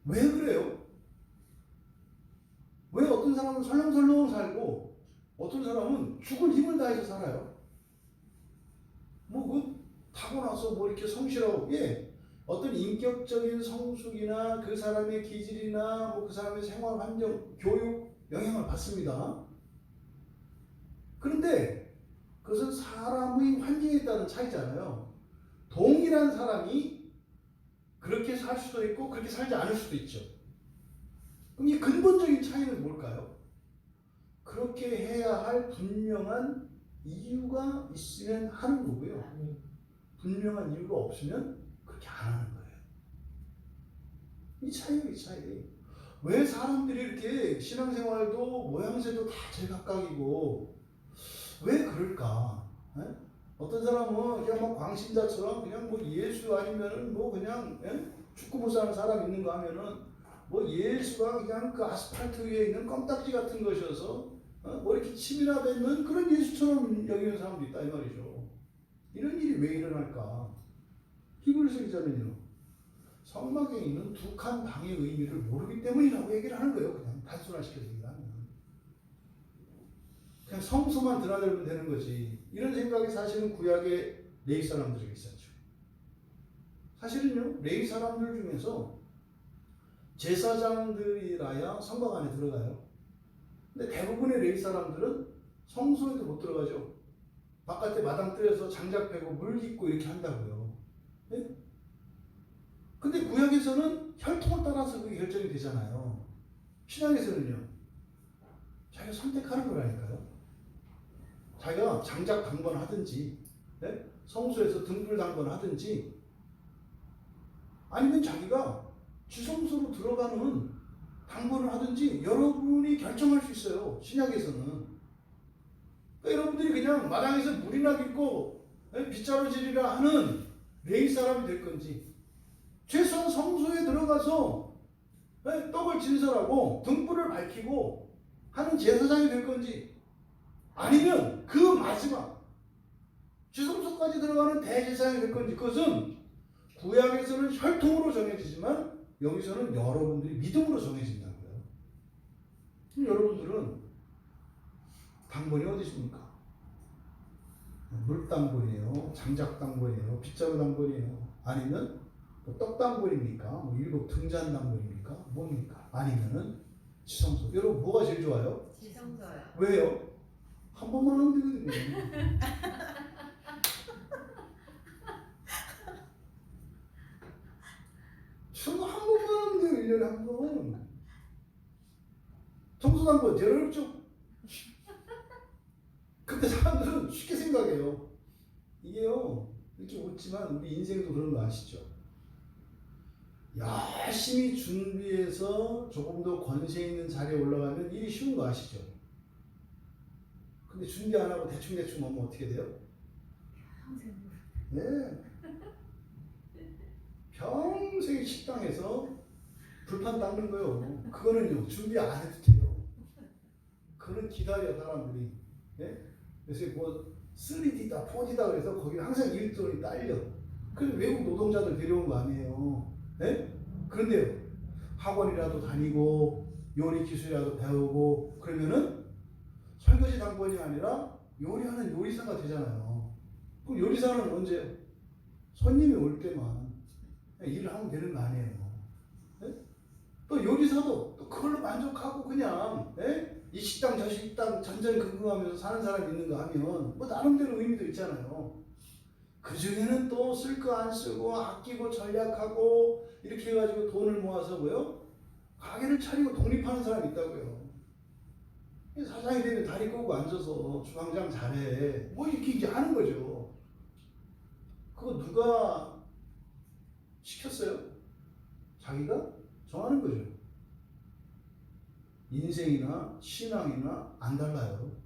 왜 그래요? 왜 어떤 사람은 설렁설렁 살고 어떤 사람은 죽을 힘을 다해서 살아요? 타고나서 이렇게 성실하고, 어떤 인격적인 성숙이나 그 사람의 기질이나 그 사람의 생활 환경, 교육 영향을 받습니다. 그런데 그것은 사람의 환경에 따른 차이잖아요. 동일한 사람이 그렇게 살 수도 있고 그렇게 살지 않을 수도 있죠. 그럼 이 근본적인 차이는 뭘까요? 그렇게 해야 할 분명한 이유가 있으면 하는 거고요. 분명한 이유가 없으면 그렇게 안 하는 거예요. 이 차이예요, 이 차이. 왜 사람들이 이렇게 신앙생활도 모양새도 다 제각각이고 왜 그럴까? 어떤 사람은 그냥 막 광신자처럼 그냥 예수 아니면은 그냥 축구 못사는 사람 있는 거 하면은 예수가 그냥 그 아스팔트 위에 있는 껌딱지 같은 것이어서 이렇게 치밀하다는 그런 예수처럼 여기는 사람도 있다 이 말이죠. 이런 일이 왜 일어날까? 히브리서 기자는요, 성막에 있는 두 칸 방의 의미를 모르기 때문이라고 얘기를 하는 거예요. 그냥 단순화시켜서 얘기하면. 그냥 성소만 드나들면 되는 거지. 이런 생각이 사실은 구약의 레위 사람들에게 있었죠. 사실은요, 레위 사람들 중에서 제사장들이라야 성막 안에 들어가요. 근데 대부분의 레위 사람들은 성소에도 못 들어가죠. 바깥에 마당 뜰에서 장작 패고 물 깃고 이렇게 한다고요. 네? 근데 구약에서는 혈통을 따라서 그게 결정이 되잖아요. 신약에서는요, 자기가 선택하는 거라니까요. 자기가 장작 당번 하든지, 성소에서 등불 당번 하든지, 아니면 자기가 지성소로 들어가는 당번을 하든지 여러분이 결정할 수 있어요. 신약에서는. 그러니까 여러분들이 그냥 마당에서 물이나 깃고 빗자루질이라 하는 레위 사람이 될 건지, 최소한 성소에 들어가서 떡을 진설하고 등불을 밝히고 하는 제사장이 될 건지, 아니면 그 마지막 지성소까지 들어가는 대제사장이 될 건지, 그것은 구약에서는 혈통으로 정해지지만 여기서는 여러분들이 믿음으로 정해진다고요. 그럼 여러분들은 당번이 어디 있습니까? 물당번이에요, 장작당번이에요, 빗자루 당번이에요, 아니면 떡당번입니까? 일곱 등잔 당번입니까? 뭡니까? 아니면은 지성소. 여러분 뭐가 제일 좋아요? 지성소요. 왜요? 한 번만 하면 되거든요. 지성소 한 번만 하면 돼요. 1년에 한 번. 청소도 한 번, 제일 어렵죠? 근데 사람들은 쉽게 생각해요. 이게요, 이렇게 웃지만 우리 인생도 그런 거 아시죠? 열심히 준비해서 조금 더 권세 있는 자리에 올라가면 일이 쉬운 거 아시죠? 근데 준비 안 하고 대충대충 하면 어떻게 돼요? 네. 평생 식당에서 불판 닦는 거요. 그거는요, 준비 안 해도 돼요. 그거는 기다려, 사람들이. 네? 그래서 3D다, 4D다 그래서 거기 항상 일손이 딸려. 그래서 외국 노동자들 데려온 거 아니에요. 네? 그런데요, 학원이라도 다니고 요리 기술이라도 배우고 그러면은 설거지 당번이 아니라 요리하는 요리사가 되잖아요. 그럼 요리사는 언제? 손님이 올 때만 일을 하면 되는 거 아니에요. 예? 또 요리사도 또 그걸로 만족하고 그냥 예? 이 식당 저 식당 전전긍긍하면서 사는 사람이 있는가 하면 뭐 나름대로 의미도 있잖아요. 그 중에는 또 쓸 거 안 쓰고 아끼고 전략하고 이렇게 해가지고 돈을 모아서 뭐요? 가게를 차리고 독립하는 사람이 있다고요. 사장이 되면 다리 꼬고 앉아서 주방장 잘해 뭐 이렇게 이제 하는 거죠. 그거 누가 시켰어요? 자기가 정하는 거죠. 인생이나 신앙이나 안 달라요.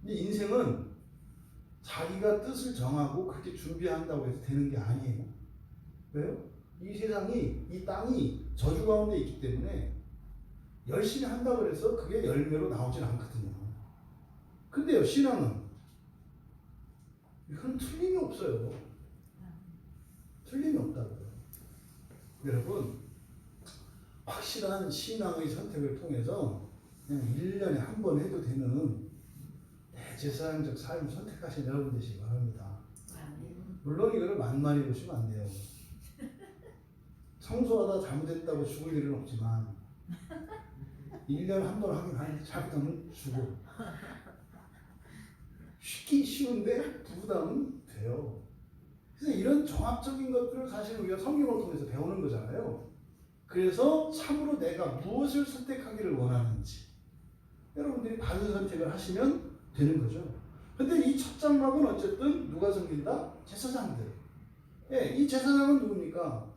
근데 인생은 자기가 뜻을 정하고 그렇게 준비한다고 해서 되는 게 아니에요. 왜요? 이 세상이, 이 땅이 저주 가운데 있기 때문에 열심히 한다고 해서 그게 열매로 나오진 않거든요. 근데요, 신앙은 이건 틀림이 없어요. 틀림이 없다고요. 여러분, 확실한 신앙의 선택을 통해서 그냥 1년에 한 번 해도 되는 대제사장적 삶을 선택하신 여러분 되시기 바랍니다. 물론 이거를 만만히 보시면 안 돼요. 청소하다 잘못했다고 죽을 일은 없지만 1년에 한 번 하긴 하는데 잘못하면 죽어. 쉽기 쉬운데 부담은 돼요. 그래서 이런 종합적인 것들을 사실 우리가 성경을 통해서 배우는 거잖아요. 그래서 참으로 내가 무엇을 선택하기를 원하는지 여러분들이 바른 선택을 하시면 되는 거죠. 근데 이 첫 장막은 어쨌든 누가 섬긴다? 제사장들. 예, 이 제사장은 누굽니까?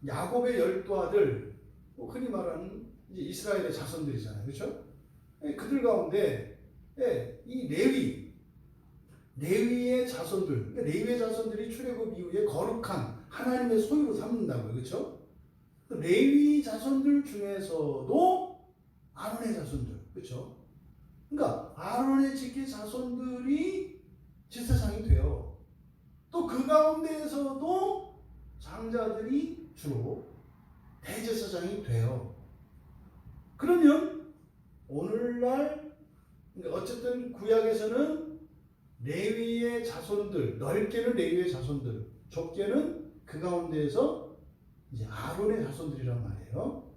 야곱의 12아들, 흔히 말하는 이제 이스라엘의 자손들이잖아요. 그렇죠? 예, 그들 가운데 예, 이 레위의 자손들, 그러니까 레위의 자손들이 출애굽 이후에 거룩한 하나님의 소유로 삼는다고요. 그렇죠? 레위 자손들 중에서도 아론의 자손들, 그렇죠? 그러니까 아론의 직계 자손들이 제사장이 돼요. 또 그 가운데에서도 장자들이 주로 대제사장이 돼요. 그러면 오늘날 그러니까 어쨌든 구약에서는 레위의 자손들, 넓게는 레위의 자손들, 좁게는 그 가운데에서 이제 아론의 자손들이란 말이에요.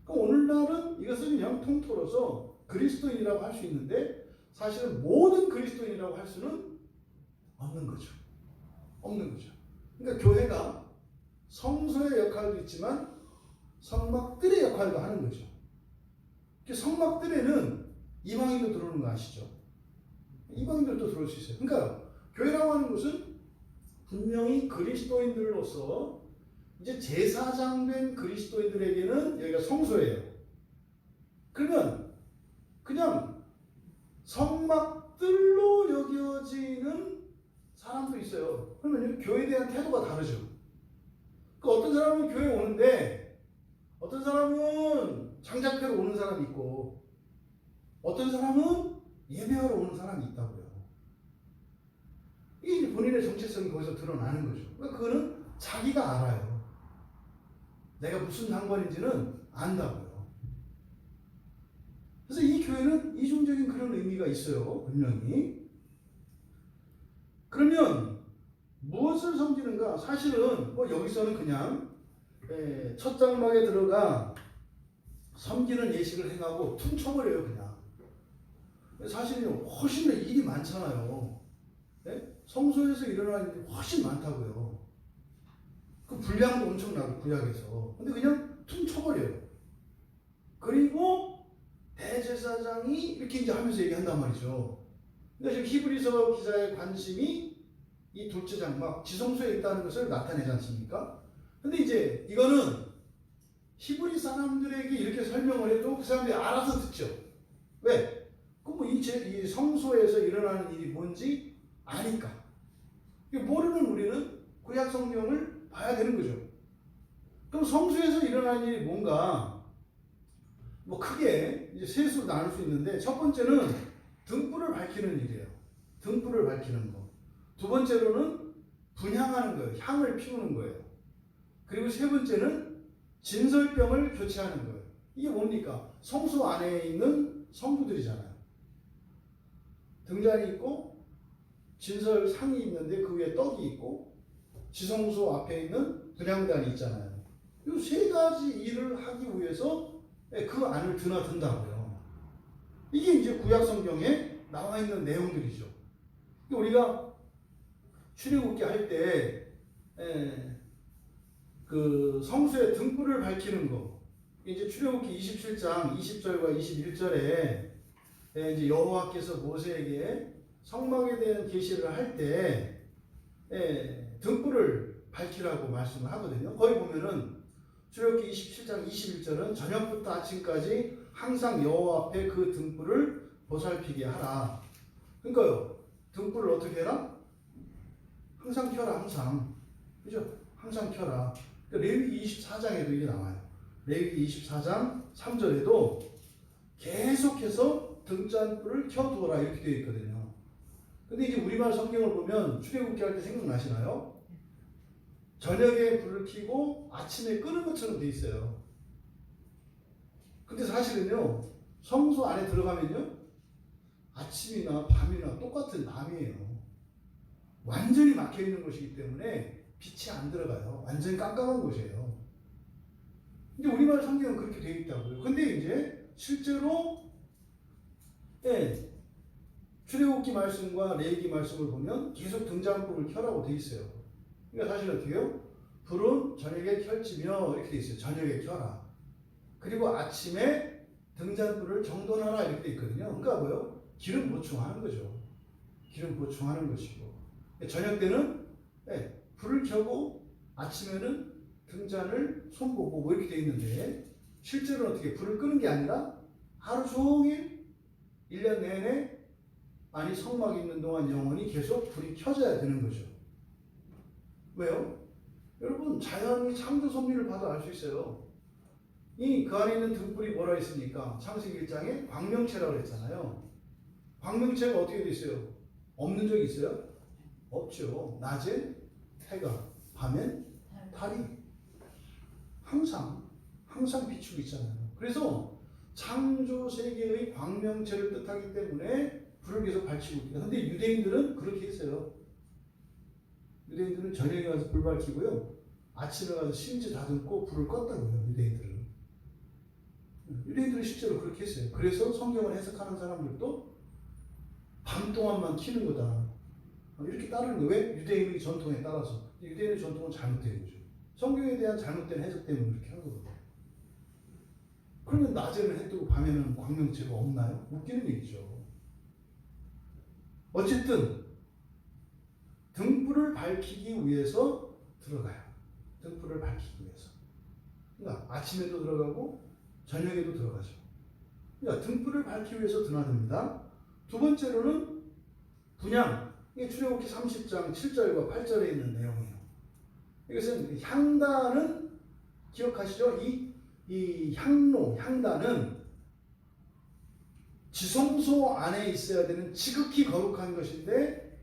그럼 오늘날은 이것은 그냥 통틀어서 그리스도인이라고 할 수 있는데 사실은 모든 그리스도인이라고 할 수는 없는 거죠. 없는 거죠. 그러니까 교회가 성소의 역할도 있지만 성막들의 역할도 하는 거죠. 성막들에는 이방인도 들어오는 거 아시죠? 이방인들도 들어올 수 있어요. 그러니까 교회라고 하는 것은 분명히 그리스도인들로서 이제 제사장 된 그리스도인들에게는 여기가 성소예요. 그러면 그냥 성막들로 여겨지는 사람도 있어요. 그러면 교회에 대한 태도가 다르죠. 그 어떤 사람은 교회에 오는데 어떤 사람은 장작회로 오는 사람이 있고 어떤 사람은 예배하러 오는 사람이 있다고요. 이게 본인의 정체성이 거기서 드러나는 거죠. 그러니까 그거는 자기가 알아요. 내가 무슨 상관인지는 안다고요. 그래서 이 교회는 이중적인 그런 의미가 있어요. 분명히. 그러면 무엇을 섬기는가? 사실은 뭐 여기서는 그냥 첫 장막에 들어가 섬기는 예식을 행하고 퉁쳐버려요. 그냥. 사실은 훨씬 더 일이 많잖아요. 네? 성소에서 일어나는 일이 훨씬 많다고요. 그 분량도 엄청나고 구약에서. 근데 그냥 퉁쳐버려요. 그리고 대제사장이 이렇게 이제 하면서 얘기한단 말이죠. 그러니까 지금 히브리서 기자의 관심이 이 둘째 장막 지성소에 있다는 것을 나타내지 않습니까? 근데 이제 이거는 히브리 사람들에게 이렇게 설명을 해도 그 사람들이 알아서 듣죠. 왜? 이 성소에서 일어나는 일이 뭔지 아니까. 모르는 우리는 구약 성경을 봐야 되는 거죠. 그럼 성소에서 일어나는 일이 뭔가? 뭐 크게 이제 셋으로 나눌 수 있는데 첫 번째는 등불을 밝히는 일이에요. 등불을 밝히는 거. 두 번째로는 분향하는 거예요. 향을 피우는 거예요. 그리고 세 번째는 진설병을 교체하는 거예요. 이게 뭡니까? 성소 안에 있는 성부들이잖아요. 등잔이 있고 진설상이 있는데 그 위에 떡이 있고 지성소 앞에 있는 분향단이 있잖아요. 이 세 가지 일을 하기 위해서 그 안을 드나든다고요. 이게 이제 구약 성경에 나와 있는 내용들이죠. 우리가 출애굽기 할 때 그 성소의 등불을 밝히는 거, 이제 출애굽기 27장 20절과 21절에 이제 여호와께서 모세에게 성막에 대한 계시를 할 때 등불을 밝히라고 말씀을 하거든요. 거기 보면은 출애굽기 27장 21절은 저녁부터 아침까지 항상 여호와 앞에 그 등불을 보살피게 하라. 그러니까요, 등불을 어떻게 해라? 항상 켜라, 항상. 그죠? 항상 켜라. 그러니까 레위기 24장에도 이게 나와요. 레위기 24장 3절에도 계속해서 등잔불을 켜두어라 이렇게 되어 있거든요. 근데 이제 우리말 성경을 보면 출애굽기 할 때 생각나시나요? 저녁에 불을 켜고 아침에 끄는 것처럼 돼 있어요. 근데 사실은요, 성소 안에 들어가면요, 아침이나 밤이나 똑같은 밤이에요. 완전히 막혀 있는 곳이기 때문에 빛이 안 들어가요. 완전히 깜깜한 곳이에요. 근데 우리말 성경은 그렇게 되어 있다고요. 근데 이제 실제로 출애굽기 말씀과 레위기 말씀을 보면 계속 등잔불을 켜라고 되어 있어요. 그러니까 사실 어떻게 해요? 불은 저녁에 켤지며 이렇게 돼 있어요. 저녁에 켜라. 그리고 아침에 등잔불을 정돈하라 이렇게 돼 있거든요. 그러니까 뭐요? 기름 보충하는 거죠. 기름 보충하는 것이고, 저녁 때는 불을 켜고 아침에는 등잔을 손보고 뭐 이렇게 돼 있는데, 실제로는 어떻게 불을 끄는 게 아니라 하루 종일 1년 내내 아니 성막이 있는 동안 영원히 계속 불이 켜져야 되는 거죠. 왜요? 여러분, 자연이 창조 섭리를 봐도 알 수 있어요. 그 안에 있는 등불이 뭐라 했습니까? 창세기 1장에 광명체라고 했잖아요. 광명체가 어떻게 돼 있어요? 없는 적이 있어요? 없죠. 낮엔 해가, 밤엔 달이 항상 비추고 있잖아요. 그래서 창조 세계의 광명체를 뜻하기 때문에 불을 계속 밝히고 있다. 근데 유대인들은 그렇게 했어요. 유대인들은 저녁에 가서 불 밝히고요, 아침에 가서 심지 다듬고 불을 껐다고요. 유대인들은 실제로 그렇게 했어요. 그래서 성경을 해석하는 사람들도 밤 동안만 켜는 거다 이렇게 따르는 거예요. 왜? 유대인의 전통에 따라서. 유대인의 전통은 잘못된 거죠. 성경에 대한 잘못된 해석 때문에 그렇게 한 거거든요. 그러면 낮에는 해 뜨고 밤에는 광명체가 없나요? 웃기는 얘기죠. 어쨌든 등불을 밝히기 위해서 들어가요. 등불을 밝히기 위해서. 그러니까 아침에도 들어가고 저녁에도 들어가죠. 그러니까 등불을 밝히기 위해서 드나듭니다. 두 번째로는 분향. 이게 출애굽기 30장 7절과 8절에 있는 내용이에요. 이것은 향단은 기억하시죠? 이 향단은 지성소 안에 있어야 되는 지극히 거룩한 것인데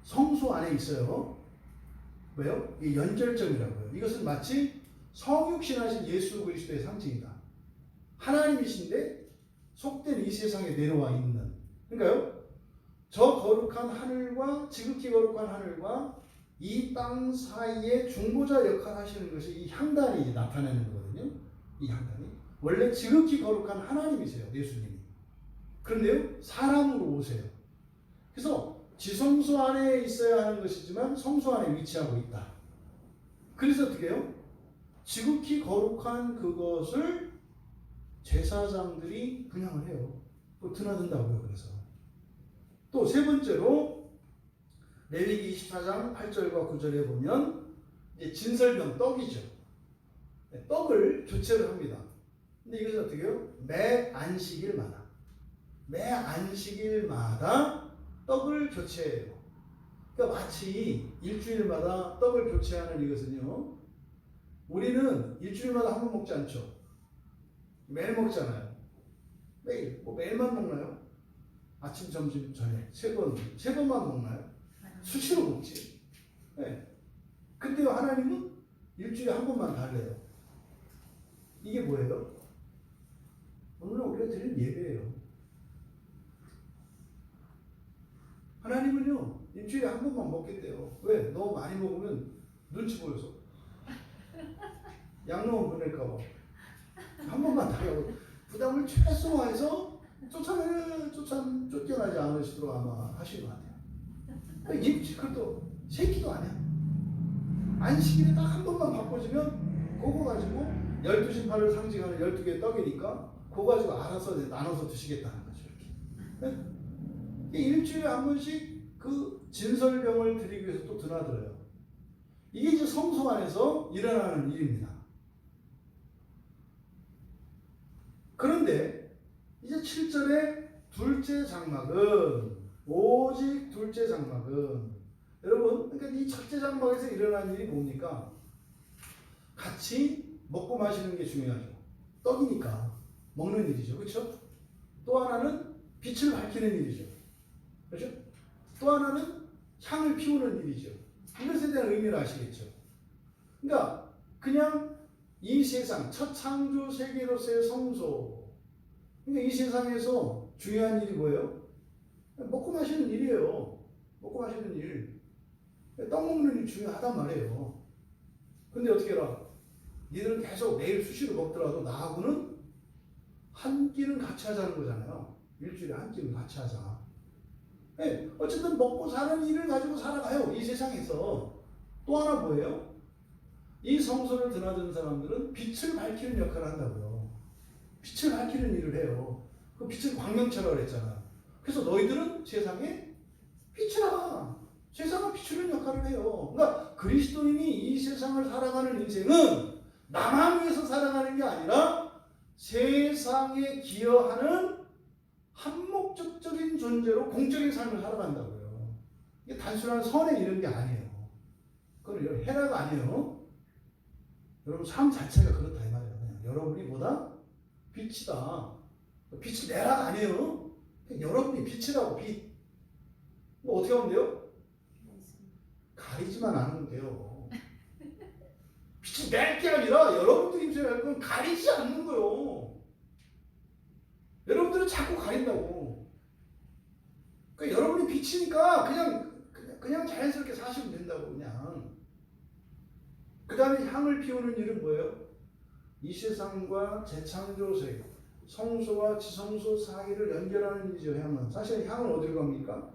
성소 안에 있어요. 왜요? 이 연결점이라고요. 이것은 마치 성육신하신 예수 그리스도의 상징이다. 하나님이신데 속된 이 세상에 내려와 있는. 그러니까요, 저 거룩한 하늘과 지극히 거룩한 하늘과 이 땅 사이에 중보자 역할을 하시는 것이 이 향단이 나타내는 거거든요. 이 향단이 원래 지극히 거룩한 하나님이세요, 예수님이. 그런데요, 사람으로 오세요. 그래서 지성소 안에 있어야 하는 것이지만 성소 안에 위치하고 있다. 그래서 어떻게 해요? 지극히 거룩한 그것을 제사장들이 분향을 해요. 드나든다고요. 그래서 또 세 번째로 레위기 24장 8절과 9절에 보면 이제 진설병 떡이죠. 떡을 교체를 합니다. 근데 이것은 어떻게 해요? 매 안식일마다 떡을 교체해요. 그러니까 마치 일주일마다 떡을 교체하는 이것은요, 우리는 일주일마다 한 번 먹지 않죠. 매일 먹잖아요. 매일. 매일만 먹나요? 아침, 점심, 저녁 세 번만 먹나요? 수시로 먹지. 네. 근데요, 하나님은 일주일에 한 번만 달래요. 이게 뭐예요? 오늘 우리가 드린 예배예요. 하나님은요, 일주일에 한 번만 먹겠대요. 왜? 너무 많이 먹으면 눈치 보여서. 양로원 보낼까봐 한 번만 더 하고 부담을 최소화해서 쫓겨나지 않으시도록 아마 하시는 것 같아요. 그것도 새끼도 아니야. 안식일에 딱 한 번만 바꿔주면 그거 가지고 12신파를 상징하는 12개의 떡이니까 그거 가지고 알아서 나눠서 드시겠다는 거죠. 이렇게. 일주일에 한 번씩 그 진설병을 드리기 위해서 또 드나들어요. 이게 이제 성소 안에서 일어나는 일입니다. 그런데 이제 7절에 둘째 장막은 오직 둘째 장막은 여러분 그러니까 이 첫째 장막에서 일어나는 일이 뭡니까? 같이 먹고 마시는 게 중요하죠. 떡이니까 먹는 일이죠. 그렇죠? 또 하나는 빛을 밝히는 일이죠. 그렇죠? 또 하나는 향을 피우는 일이죠. 이것에 대한 의미를 아시겠죠? 그러니까 그냥 이 세상 첫 창조 세계로서의 성소 그러니까 이 세상에서 중요한 일이 뭐예요? 먹고 마시는 일이에요. 먹고 마시는 일. 떡 먹는 일이 중요하단 말이에요. 근데 어떻게 해라? 니들은 계속 매일 수시로 먹더라도 나하고는 한 끼는 같이 하자는 거잖아요. 일주일에 한 끼는 같이 하자. 네, 어쨌든 먹고 사는 일을 가지고 살아가요. 이 세상에서. 또 하나 뭐예요? 이 성소를 드나드는 사람들은 빛을 밝히는 역할을 한다고요. 빛을 밝히는 일을 해요. 그 빛을 광명체라고 그랬잖아. 그래서 너희들은 세상에 빛이라. 세상을 비추는 역할을 해요. 그러니까 그리스도인이 이 세상을 살아가는 인생은 나만 위해서 살아가는 게 아니라 세상에 기여하는 한목적인 존재로 공적인 삶을 살아간다고요. 이게 단순한 선에 이른 게 아니에요. 그건 해라가 아니에요. 여러분 삶 자체가 그렇다 이 말이에요. 그냥 여러분이 뭐다? 빛이다. 빛을 내라가 아니에요. 여러분이 빛이라고 빛. 뭐 어떻게 하면 돼요? 가리지만 않으면 돼요. 빛이 낼 게 아니라 여러분들이 빛을 건 가리지 않는 거예요. 여러분들은 자꾸 가린다고. 그러니까 여러분이 빛이니까 그냥 자연스럽게 사시면 된다고 그냥. 그 다음에 향을 피우는 일은 뭐예요? 이 세상과 재창조세, 성소와 지성소 사이를 연결하는 일이죠. 향은. 사실 향은 어디로 갑니까?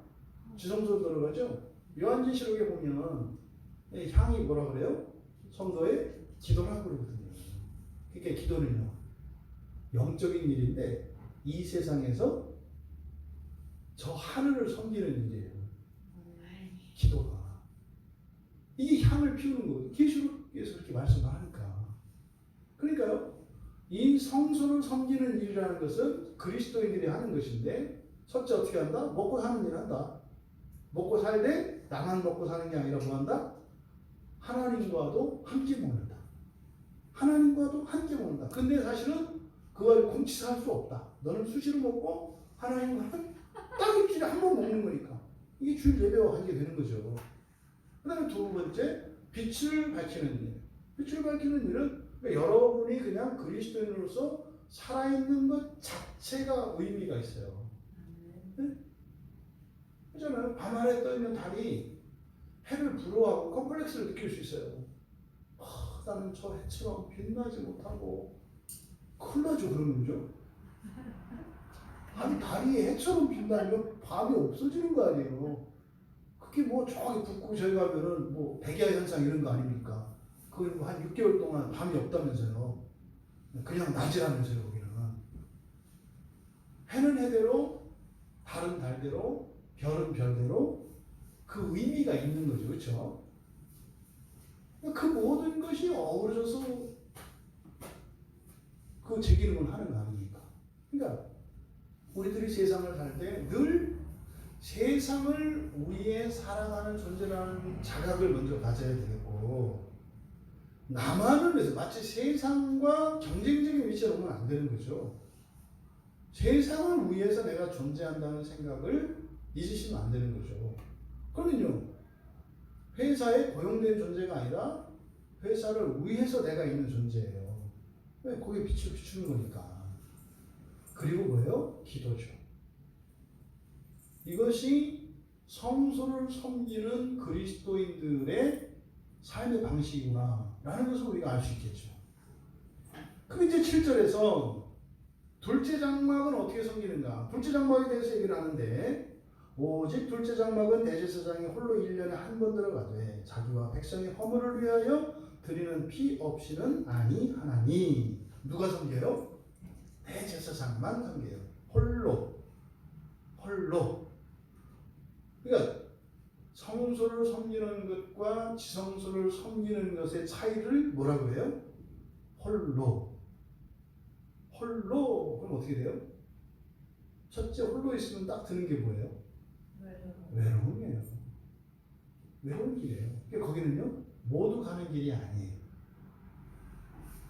지성소로 들어가죠. 요한계시록에 보면 향이 뭐라 그래요? 성도의 기도라고 그러거든요. 그러니까 기도는요. 영적인 일인데 이 세상에서 저 하늘을 섬기는 일이에요. 기도가. 이게 향을 피우는 거거든요. 계시록에서 그렇게 말씀을 하니까. 그러니까요. 이 성소를 섬기는 일이라는 것은 그리스도인들이 하는 것인데 첫째 어떻게 한다? 먹고 사는 일을 한다. 먹고 살되 나만 먹고 사는 게 아니라 뭐 한다? 하나님과도 함께 먹는다. 하나님과도 함께 먹는다. 근데 사실은 그걸 공치 살 수 없다. 너는 수시로 먹고 하나님과 딱 일주일에 한 번 먹는 거니까. 이게 주일 예배와 관계 되는 거죠. 그 다음에 두 번째, 빛을 밝히는 일. 빛을 밝히는 일은 그러니까 여러분이 그냥 그리스도인으로서 살아있는 것 자체가 의미가 있어요. 네? 그렇잖아요. 밤하늘에 떠있는 달이 해를 부러워하고 컴플렉스를 느낄 수 있어요. 나는 저 해처럼 빛나지 못하고 큰일 나죠. 그러면요. 아니 달이 해처럼 빛나면 밤이 없어지는 거 아니에요. 그게 뭐 저기 북구 저기 가면은 뭐 백야 현상 이런 거 아닙니까? 그걸 뭐 한 6개월 동안 밤이 없다면서요. 그냥 낮이라면서요. 거기는. 해는 해대로 달은 달대로 별은 별대로 그 의미가 있는 거죠. 그렇죠? 그 모든 것이 어우러져서 그 제 기름을 하는 거 아닙니까? 그러니까 우리들이 세상을 살 때 늘 세상을 위해 살아가는 존재라는 자각을 먼저 가져야 되겠고 나만을 위해서 마치 세상과 경쟁적인 위치에 놓으면 안 되는 거죠. 세상을 위해서 내가 존재한다는 생각을 잊으시면 안 되는 거죠. 그러면요. 회사에 고용된 존재가 아니라 회사를 위해서 내가 있는 존재예요. 왜? 거기에 빛을 비추는 거니까. 그리고 뭐예요? 기도죠. 이것이 성소를 섬기는 그리스도인들의 삶의 방식이구나 라는 것을 우리가 알 수 있겠죠. 그럼 이제 7절에서 둘째 장막은 어떻게 섬기는가? 둘째 장막에 대해서 얘기를 하는데 오직 둘째 장막은 대제사장이 홀로 1년에 한 번 들어가되 자기와 백성의 허물을 위하여 드리는 피 없이는 아니하나니. 누가 섬겨요? 대제사장만 섬겨요. 홀로. 그러니까 성소를 섬기는 것과 지성소를 섬기는 것의 차이를 뭐라고 해요? 홀로. 그럼 어떻게 돼요? 첫째, 홀로 있으면 딱 드는 게 뭐예요? 외로움이에요. 외로운 길이에요. 그러니까 거기는요, 모두 가는 길이 아니에요.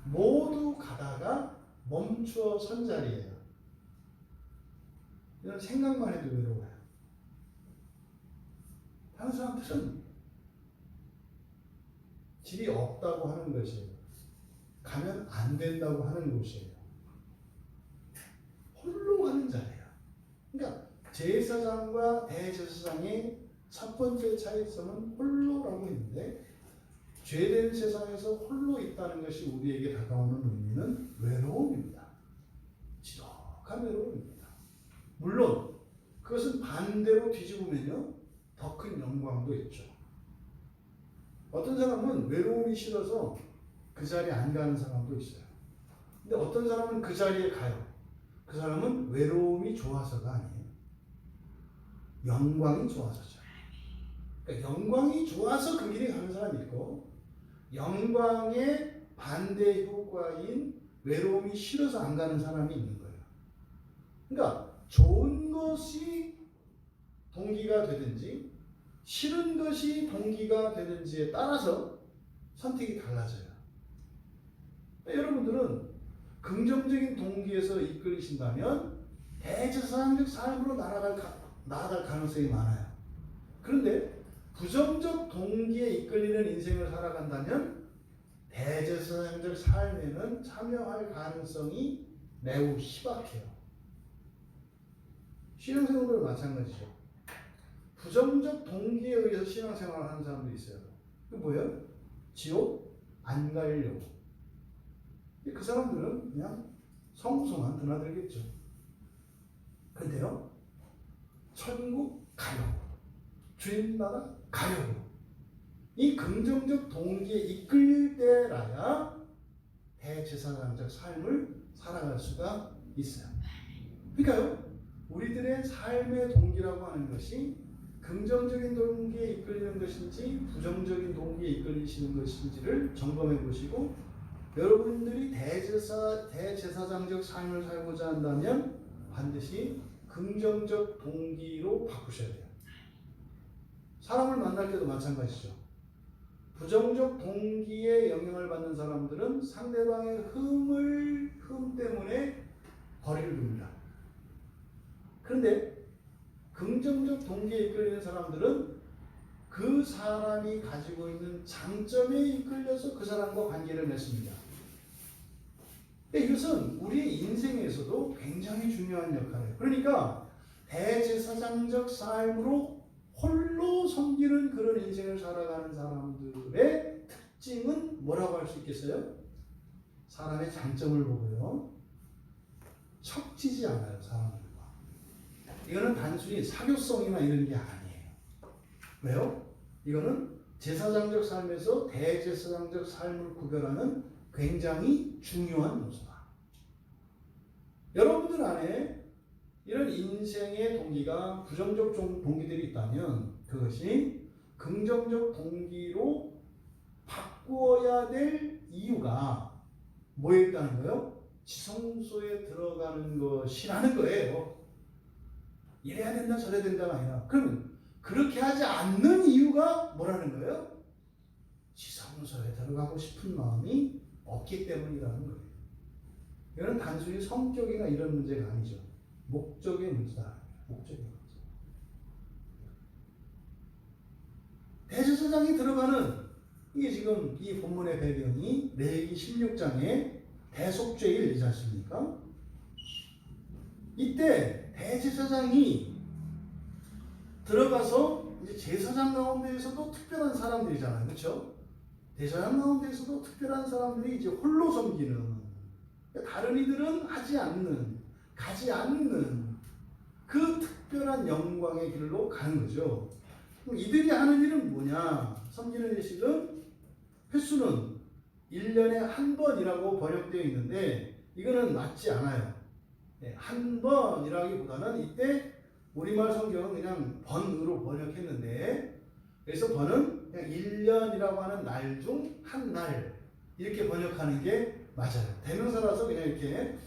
모두 가다가 멈추어 선 자리예요. 이런 생각만 해도 외로워요. 다른 사람들은 길이 없다고 하는 것이에요. 가면 안 된다고 하는 곳이에요. 홀로 가는 자리예요. 그러니까 제사장과 대제사장의 첫 번째 차이점은 홀로라고 했는데, 죄된 세상에서 홀로 있다는 것이 우리에게 다가오는 의미는 외로움입니다. 지독한 외로움입니다. 물론 그것은 반대로 뒤집으면요, 더 큰 영광도 있죠. 어떤 사람은 외로움이 싫어서 그 자리에 안 가는 사람도 있어요. 근데 어떤 사람은 그 자리에 가요. 그 사람은 외로움이 좋아서가 아니에요. 영광이 좋아서죠. 그러니까 영광이 좋아서 그 길에 가는 사람이 있고, 영광의 반대 효과인 외로움이 싫어서 안 가는 사람이 있는 거예요. 그러니까 좋은 것이 동기가 되든지 싫은 것이 동기가 되든지에 따라서 선택이 달라져요. 그러니까 여러분들은 긍정적인 동기에서 이끌리신다면 대제사장적 삶으로 나아갈 가능성이 많아요. 그런데 부정적 동기에 이끌리는 인생을 살아간다면 대제사장적 삶에는 참여할 가능성이 매우 희박해요. 신앙생활도 마찬가지죠. 부정적 동기에 의해서 신앙생활을 하는 사람도 있어요. 그 뭐예요? 지옥 안 가려고. 그 사람들은 그냥 성소만 드나들겠죠. 그런데요, 천국 가려고, 주님 나라 가려고, 이 긍정적 동기에 이끌릴 때라야 대제사장적 삶을 살아갈 수가 있어요. 그러니까요, 우리들의 삶의 동기라고 하는 것이 긍정적인 동기에 이끌리는 것인지 부정적인 동기에 이끌리시는 것인지를 점검해 보시고, 여러분들이 대제사장적 삶을 살고자 한다면 반드시 긍정적 동기로 바꾸셔야 돼요. 사람을 만날 때도 마찬가지죠. 부정적 동기에 영향을 받는 사람들은 상대방의 흠 때문에 거리를 둡니다. 그런데 긍정적 동기에 이끌리는 사람들은 그 사람이 가지고 있는 장점에 이끌려서 그 사람과 관계를 맺습니다. 이것은 우리의 인생에서도 굉장히 중요한 역할이에요. 그러니까 대제사장적 삶으로 홀로 섬기는 그런 인생을 살아가는 사람들의 특징은 뭐라고 할 수 있겠어요? 사람의 장점을 보고요, 척지지 않아요, 사람들과. 이거는 단순히 사교성이나 이런 게 아니에요. 왜요? 이거는 제사장적 삶에서 대제사장적 삶을 구별하는 굉장히 중요한 요소다. 여러분들 안에 이런 인생의 동기가 부정적 동기들이 있다면 그것이 긍정적 동기로 바꾸어야 될 이유가 뭐에 있다는 거예요? 지성소에 들어가는 것이라는 거예요. 이래야 된다 저래야 된다가 아니라, 그러면 그렇게 하지 않는 이유가 뭐라는 거예요? 지성소에 들어가고 싶은 마음이 없기 때문이라는 거예요. 이건 단순히 성격이나 이런 문제가 아니죠. 목적의 문제다. 목적의 문제. 대제사장이 들어가는, 이게 지금 이 본문의 배경이 레위기 16장의 대속죄일이지 않습니까? 이때 대제사장이 들어가서 이제 제사장 가운데에서도 특별한 사람들이잖아요. 그렇죠? 대제사장 가운데에서도 특별한 사람들이 이제 홀로 섬기는, 다른 이들은 하지 않는, 가지 않는 그 특별한 영광의 길로 가는 거죠. 그럼 이들이 하는 일은 뭐냐? 섬기는 예식은 횟수는 1년에 한 번이라고 번역되어 있는데 이거는 맞지 않아요. 한 번이라기보다는 이때 우리말 성경은 그냥 번으로 번역했는데 그래서 번은 그냥 1년이라고 하는 날 중 한 날 이렇게 번역하는 게 맞아요. 대명사라서 그냥 이렇게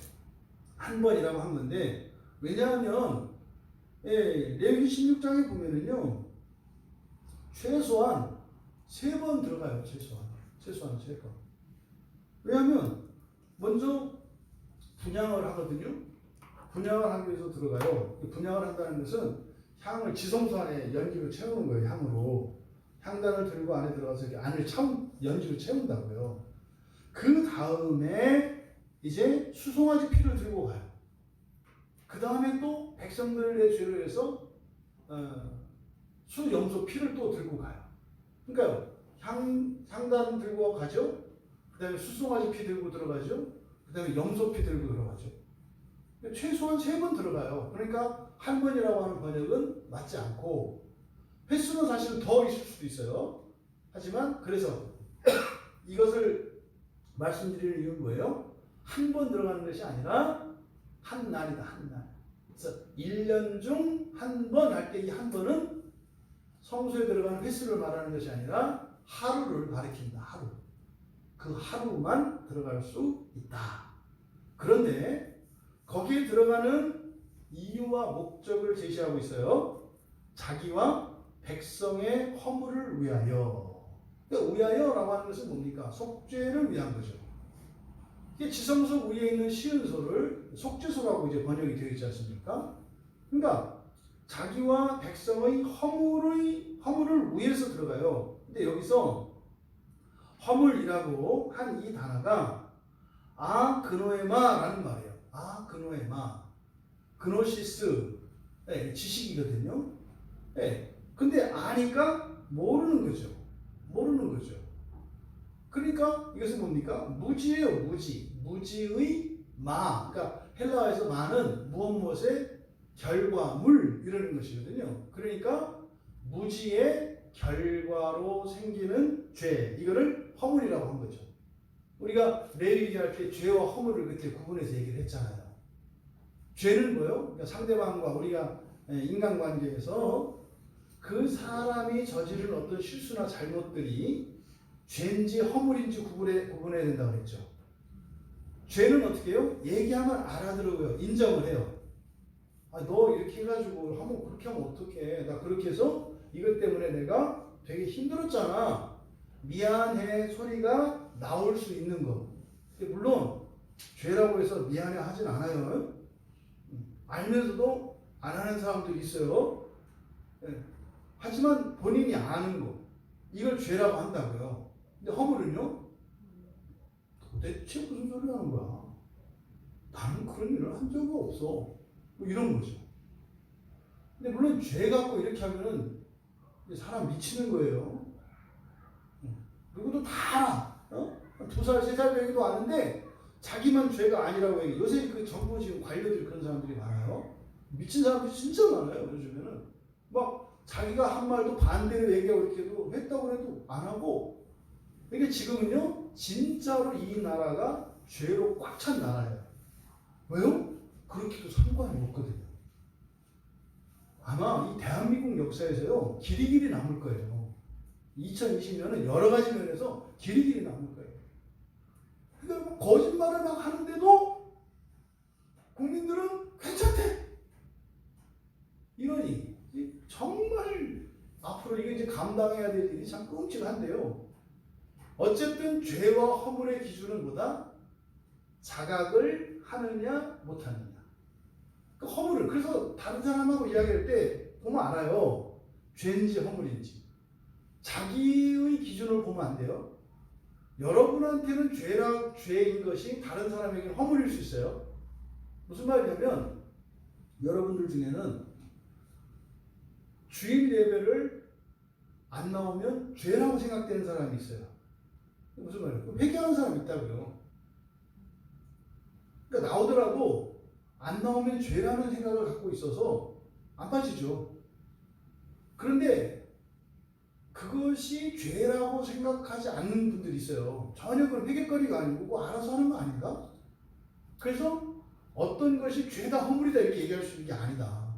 한 번이라고 한 건데 왜냐하면 레위기 16장에 보면은요 최소한 3번 들어가요. 최소한 3번. 왜냐하면 먼저 분향을 하거든요. 분향을 하기 위해서 들어가요. 분향을 한다는 것은 향을 지성소 안에 연기로 채우는 거예요. 향으로. 향단을 들고 안에 들어가서 이렇게 안을 연기로 채운다고요. 그 다음에 이제 수송아지 피를 들고 가요. 그 다음에 또 백성들의 죄로 해서 수염소 피를 또 들고 가요. 그러니까 향단 들고 가죠. 그 다음에 수송아지 피 들고 들어가죠. 그 다음에 염소 피 들고 들어가죠. 최소한 3번 들어가요. 그러니까 한 번이라고 하는 번역은 맞지 않고 횟수는 사실 더 있을 수도 있어요. 하지만 그래서 이것을 말씀드리는 이유는 뭐예요? 한 번 들어가는 것이 아니라 한 날이다. 한 날. 그래서 1년 중 한 번 할 때 이 한 번은 성소에 들어가는 횟수를 말하는 것이 아니라 하루를 가리킨다. 하루. 그 하루만 들어갈 수 있다. 그런데 거기에 들어가는 이유와 목적을 제시하고 있어요. 자기와 백성의 허물을 위하여. 그러니까 위하여라고 하는 것은 뭡니까? 속죄를 위한 거죠. 이게 지성소 위에 있는 시은소를 속죄소라고 이제 번역이 되어 있지 않습니까? 그러니까 자기와 백성의 허물을 위해서 들어가요. 근데 여기서 허물이라고 한 이 단어가 그노에마라는 말이에요. 그노에마. 그노시스. 지식이거든요. 근데 아니까 모르는 거죠. 그러니까 이것은 뭡니까? 무지예요. 무지의 마. 그러니까 헬라어에서 마는 무엇의 결과물 이라는 것이거든요. 그러니까 무지의 결과로 생기는 죄. 이거를 허물이라고 한 거죠. 우리가 레위기 할 때 죄와 허물을 그때 구분해서 얘기를 했잖아요. 죄는 뭐예요? 그러니까 상대방과 우리가 인간관계에서 그 사람이 저지른 어떤 실수나 잘못들이 죄인지 허물인지 구분해야 된다고 했죠. 죄는 어떻게 해요? 얘기하면 알아들어요. 인정을 해요. 너 이렇게 해가지고 그렇게 하면 어떡해. 나 그렇게 해서 이것 때문에 내가 되게 힘들었잖아. 미안해 소리가 나올 수 있는 거. 물론 죄라고 해서 미안해 하진 않아요. 알면서도 안 하는 사람들이 있어요. 하지만 본인이 아는 거. 이걸 죄라고 한다고요. 근데 허물은요? 도대체 무슨 소리 하는 거야? 나는 그런 일을 한 적이 없어. 뭐 이런 거죠. 근데 물론 죄 갖고 이렇게 하면은 사람 미치는 거예요. 누구도 다 알아. 2살, 3살 되기도 아는데 자기만 죄가 아니라고 얘기해. 요새 그 정부 지금 관료들이 그런 사람들이 많아요. 미친 사람들이 진짜 많아요. 요즘에는 막 자기가 한 말도 반대로 얘기하고 이렇게도 했다고 해도 안 하고. 그러니까 지금은요 진짜로 이 나라가 죄로 꽉 찬 나라예요. 왜요? 그렇게도 상관이 없거든요. 아마 이 대한민국 역사에서요 길이길이 남을 거예요. 2020년은 여러 가지 면에서 길이길이 남을 거예요. 그러니까 뭐 거짓말을 막 하는데도 국민들은 괜찮대. 이러니 정말 앞으로 이게 이제 감당해야 될 일이 참 끔찍한데요. 어쨌든 죄와 허물의 기준은 뭐다? 자각을 하느냐 못하느냐. 그 허물을 그래서 다른 사람하고 이야기할 때 보면 알아요. 죄인지 허물인지. 자기의 기준을 보면 안 돼요. 여러분한테는 죄인 것이 다른 사람에게는 허물일 수 있어요. 무슨 말이냐면 여러분들 중에는 주일 예배를 안 나오면 죄라고 생각되는 사람이 있어요. 무슨 말이에요? 회개하는 사람이 있다고요. 그러니까 나오더라도 안 나오면 죄라는 생각을 갖고 있어서 안 빠지죠. 그런데 그것이 죄라고 생각하지 않는 분들이 있어요. 전혀 그건 회개거리가 아니고 뭐 알아서 하는 거 아닌가? 그래서 어떤 것이 죄다 허물이다 이렇게 얘기할 수 있는 게 아니다.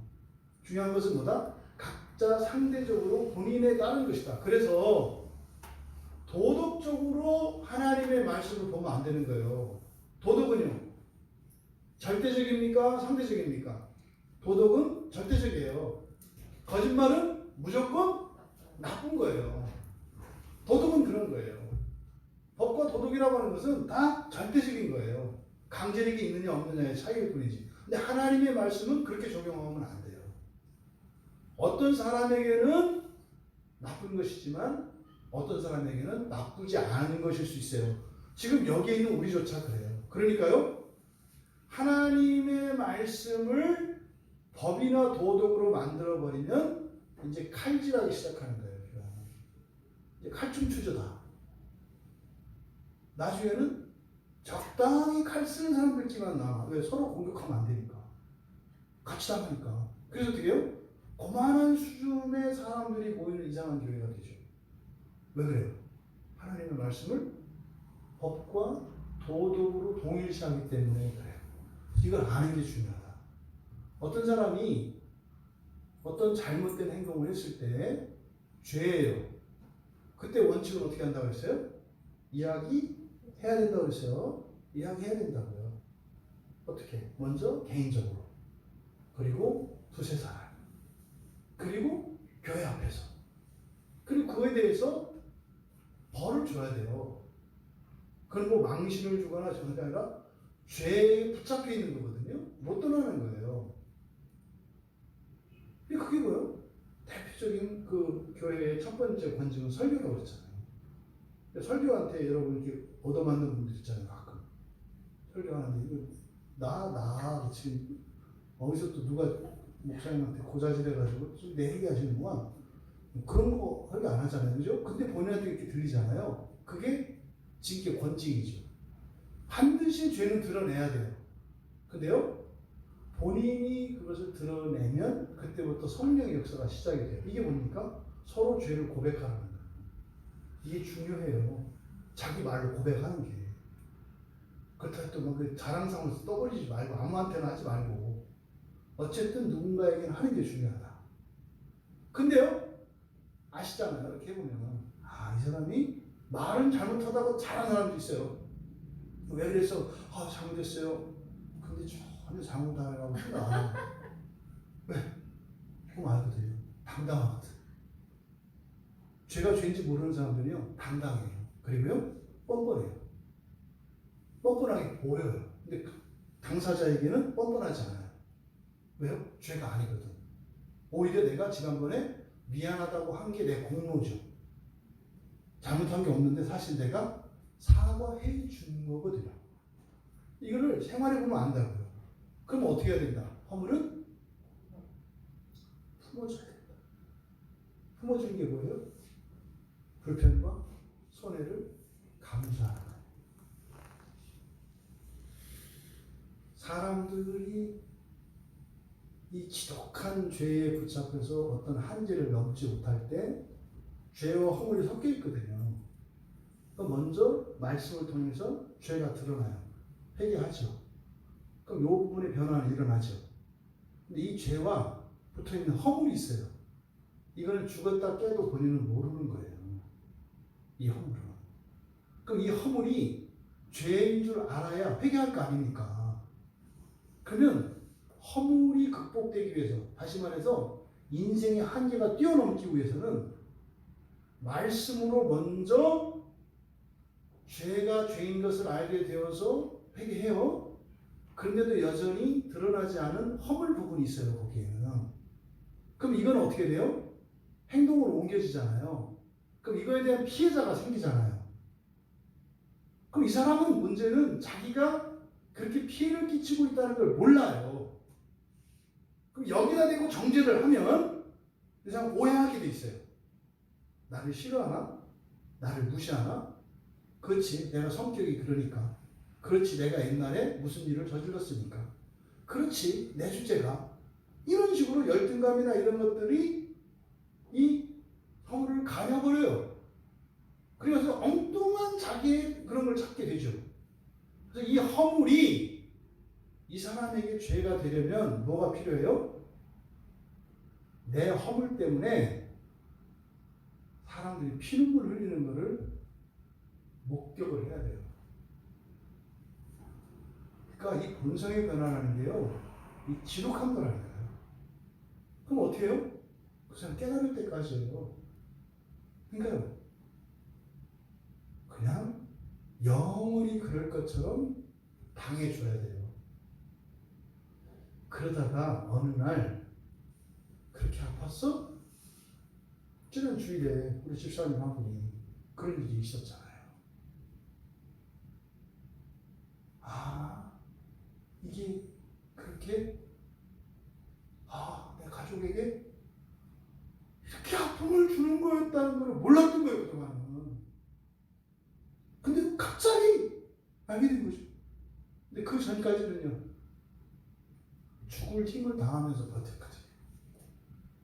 중요한 것은 뭐다? 각자 상대적으로 본인에 따른 것이다. 그래서 도덕적으로 하나님의 말씀을 보면 안 되는 거예요. 도덕은요, 절대적입니까? 상대적입니까? 도덕은 절대적이에요. 거짓말은 무조건 나쁜 거예요. 도덕은 그런 거예요. 법과 도덕이라고 하는 것은 다 절대적인 거예요. 강제력이 있느냐 없느냐의 차이일 뿐이지. 근데 하나님의 말씀은 그렇게 적용하면 안 돼요. 어떤 사람에게는 나쁜 것이지만 어떤 사람에게는 나쁘지 않은 것일 수 있어요. 지금 여기에 있는 우리조차 그래요. 그러니까요, 하나님의 말씀을 법이나 도덕으로 만들어버리면 이제 칼질하기 시작하는 거예요. 이제 칼춤추저다. 나중에는 적당히 칼 쓰는 사람들끼리만 남아. 왜? 서로 공격하면 안 되니까. 같이 당하니까. 그래서 어떻게 해요? 고만한 수준의 사람들이 모이는 이상한 교회가 되죠. 왜 그래요? 하나님의 말씀을 법과 도덕으로 동일시하기 때문에 그래요. 이걸 아는 게 중요하다. 어떤 사람이 어떤 잘못된 행동을 했을 때 죄예요. 그때 원칙은 어떻게 한다고 했어요? 이야기해야 된다고 했어요. 이야기해야 된다고요. 어떻게? 먼저 개인적으로, 그리고 두세 사람, 그리고 교회 앞에서, 그리고 그거에 대해서 벌을 줘야 돼요. 그건 뭐 망신을 주거나 저런 게 아니라 죄에 붙잡혀 있는 거거든요. 못 떠나는 거예요. 그게 뭐예요? 대표적인 그 교회의 첫 번째 권징은 설교라고 그랬잖아요. 설교한테 여러분 이렇게 얻어맞는 분들 있잖아요. 가끔 설교하는데 이거 나 지금 어디서 또 누가 목사님한테 고자질해가지고 좀 내 얘기하시는구만. 그런 거 설교 안 하잖아요, 그죠? 근데 본인한테 이렇게 들리잖아요. 그게 징계 권징이죠. 반드시 죄는 드러내야 돼요. 근데요, 본인이 그것을 드러내면 그때부터 성령의 역사가 시작이 돼요. 이게 뭡니까? 서로 죄를 고백하는 거예요. 이게 중요해요. 자기 말로 고백하는 게. 그렇다고 또 뭐 자랑상으로 떠벌리지 말고 아무한테나 하지 말고 어쨌든 누군가에게는 하는 게 중요하다. 근데요, 아시잖아요. 이렇게 해보면 이 사람이 말은 잘못하다고 잘하는 사람도 있어요. 왜 그래서 잘못했어요. 근데 전혀 잘못 안 하고 싶다. 왜? 그럼 알거든요. 당당하거든. 죄가 죄인지 모르는 사람들은요, 당당해요. 그리고요, 뻔뻔해요. 뻔뻔하게 보여요. 근데 당사자에게는 뻔뻔하지 않아요. 왜요? 죄가 아니거든. 오히려 내가 지난번에 미안하다고 한 게 내 공로죠. 잘못한 게 없는데 사실 내가 사과해 준 거거든요. 이거를 생활해 보면 안다고요. 그럼 어떻게 해야 된다? 허물은 품어줘야 된다. 품어주는 게 뭐예요? 불편과 손해를 감수하는 거예요. 사람들이 이 지독한 죄에 붙잡혀서 어떤 한계를 넘지 못할 때 죄와 허물이 섞여 있거든요. 먼저 말씀을 통해서 죄가 드러나요. 회개하죠. 그럼 이 부분의 변화는 일어나죠. 근데 이 죄와 붙어있는 허물이 있어요. 이거는 죽었다 깨도 본인은 모르는 거예요. 이 허물은. 그럼 이 허물이 죄인 줄 알아야 회개할 거 아닙니까? 그러면 허물이 극복되기 위해서, 다시 말해서 인생의 한계가 뛰어넘기 위해서는 말씀으로 먼저 죄가 죄인 것을 알게 되어서 회개해요. 그런데도 여전히 드러나지 않은 허물 부분이 있어요, 거기에는. 그럼 이건 어떻게 돼요? 행동으로 옮겨지잖아요. 그럼 이거에 대한 피해자가 생기잖아요. 그럼 이 사람은 문제는 자기가 그렇게 피해를 끼치고 있다는 걸 몰라요. 그럼 여기다 대고 정죄를 하면 이 사람 오해하게 돼 있어요. 나를 싫어하나? 나를 무시하나? 그렇지, 내가 성격이 그러니까. 그렇지, 내가 옛날에 무슨 일을 저질렀으니까. 그렇지, 내 주제가. 이런 식으로 열등감이나 이런 것들이 이 허물을 가려버려요. 그래서 엉뚱한 자기의 그런 걸 찾게 되죠. 그래서 이 허물이 이 사람에게 죄가 되려면 뭐가 필요해요? 내 허물 때문에 사람들이 피눈물 흘리는 것을 목격을 해야 돼요. 그러니까 이 본성의 변화라는 게요, 이 지독한 거라니까요. 그럼 어떻게 해요? 그 사람 깨달을 때까지예요. 그러니까요, 그냥 영원히 그럴 것처럼 당해줘야 돼요. 그러다가 어느 날 그렇게 아팠어? 지난 주일에 우리 집사님 한 분이 그런 일이 있었잖아요. 아, 이게 그렇게 내 가족에게 이렇게 아픔을 주는 거였다는 걸 몰랐던 거예요, 그동안은. 근데 갑자기 알게 된 거죠. 근데 그 전까지는요, 죽을 힘을 다하면서 버텼거든요.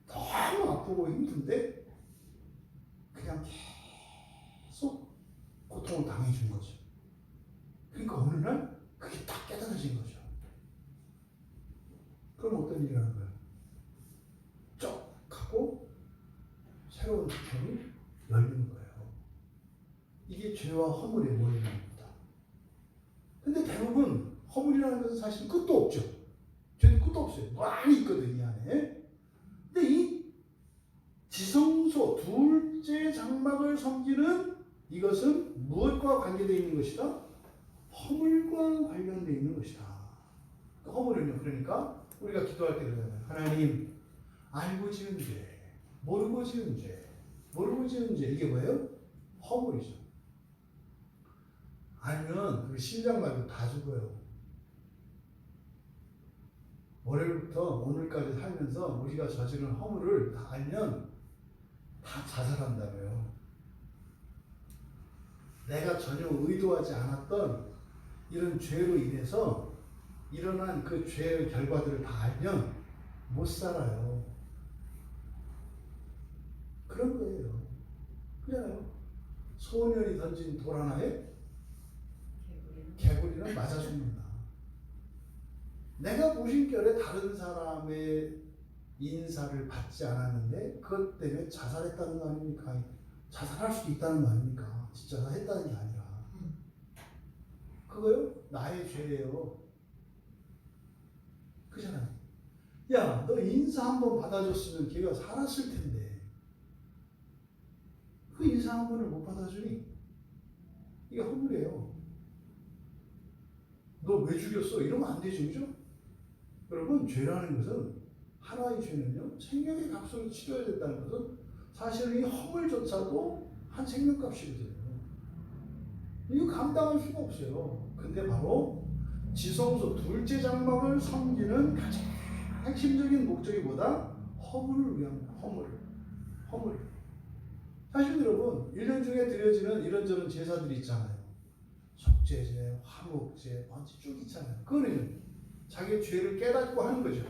너무 아프고 힘든데 그냥 계속 고통을 당해준 거죠. 그러니까 어느 날 그게 딱 깨달아진 거죠. 그럼 어떤 일이 하는 거예요? 쩍 하고 새로운 주권이 열리는 거예요. 이게 죄와 허물의 모임입니다. 근데 대부분 허물이라는 것은 사실 끝도 없죠. 죄는 끝도 없어요. 많이 있거든, 이 안에. 근데 이 지성소, 둘째 장막을 섬기는 이것은 무엇과 관계되어 있는 것이다? 허물과 관련되어 있는 것이다. 허물은요, 그러니까 우리가 기도할 때 그러잖아요. 하나님, 알고 지은 죄, 모르고 지은 죄, 모르고 지은 죄, 이게 뭐예요? 허물이죠. 알면 그 심장 말고 다 죽어요. 월요일부터 오늘까지 살면서 우리가 저지른 허물을 다 알면 다 자살한다고요. 내가 전혀 의도하지 않았던 이런 죄로 인해서 일어난 그 죄의 결과들을 다 알면 못 살아요. 그런 거예요. 그잖아요. 소년이 던진 돌 하나에 개구리는 맞아 죽는다. 내가 무심결에 다른 사람의 인사를 받지 않았는데 그것 때문에 자살했다는 거 아닙니까? 자살할 수도 있다는 거 아닙니까? 진짜 했다는 게 아니라. 그거요? 나의 죄예요. 그잖아요. 야, 너 인사 한번 받아줬으면 걔가 살았을 텐데 그 인사 한 번을 못 받아주니 이게 허물이에요. 너 왜 죽였어? 이러면 안 되죠, 그죠? 여러분, 죄라는 것은, 하나의 죄는요, 생명의 값으로 치러야 된다는 것은 사실 이 허물조차도 한 생명값이거든요. 이거 감당할 수가 없어요. 근데 바로 지성소 둘째 장막을 섬기는 가장 핵심적인 목적이 뭐다? 허물을 위한 허물. 사실 여러분, 1년 중에 드려지는 이런저런 제사들이 있잖아요. 속죄제, 화목제, 번지 쭉 있잖아요. 그거는 자기의 죄를 깨닫고 하는 거죠.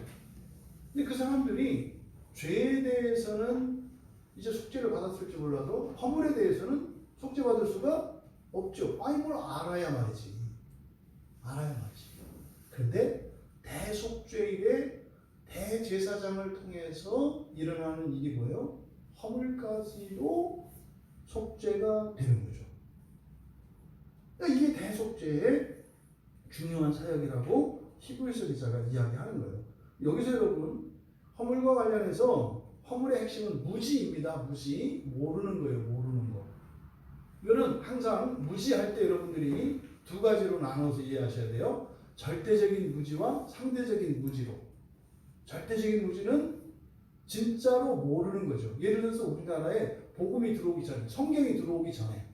근데 그 사람들이 죄에 대해서는 이제 속죄를 받았을지 몰라도 허물에 대해서는 속죄받을 수가 없죠. 아니 뭘 알아야 말이지. 그런데 대속죄일에 대제사장을 통해서 일어나는 일이 뭐예요? 허물까지도 속죄가 되는 거죠. 이게 대속죄의 중요한 사역이라고 히브리서 기자가 이야기하는 거예요. 여기서 여러분, 허물과 관련해서 허물의 핵심은 무지입니다. 무지. 모르는 거예요. 모르는 거. 이거는 항상 무지할 때 여러분들이 두 가지로 나눠서 이해하셔야 돼요. 절대적인 무지와 상대적인 무지로. 절대적인 무지는 진짜로 모르는 거죠. 예를 들어서 우리나라에 복음이 들어오기 전에, 성경이 들어오기 전에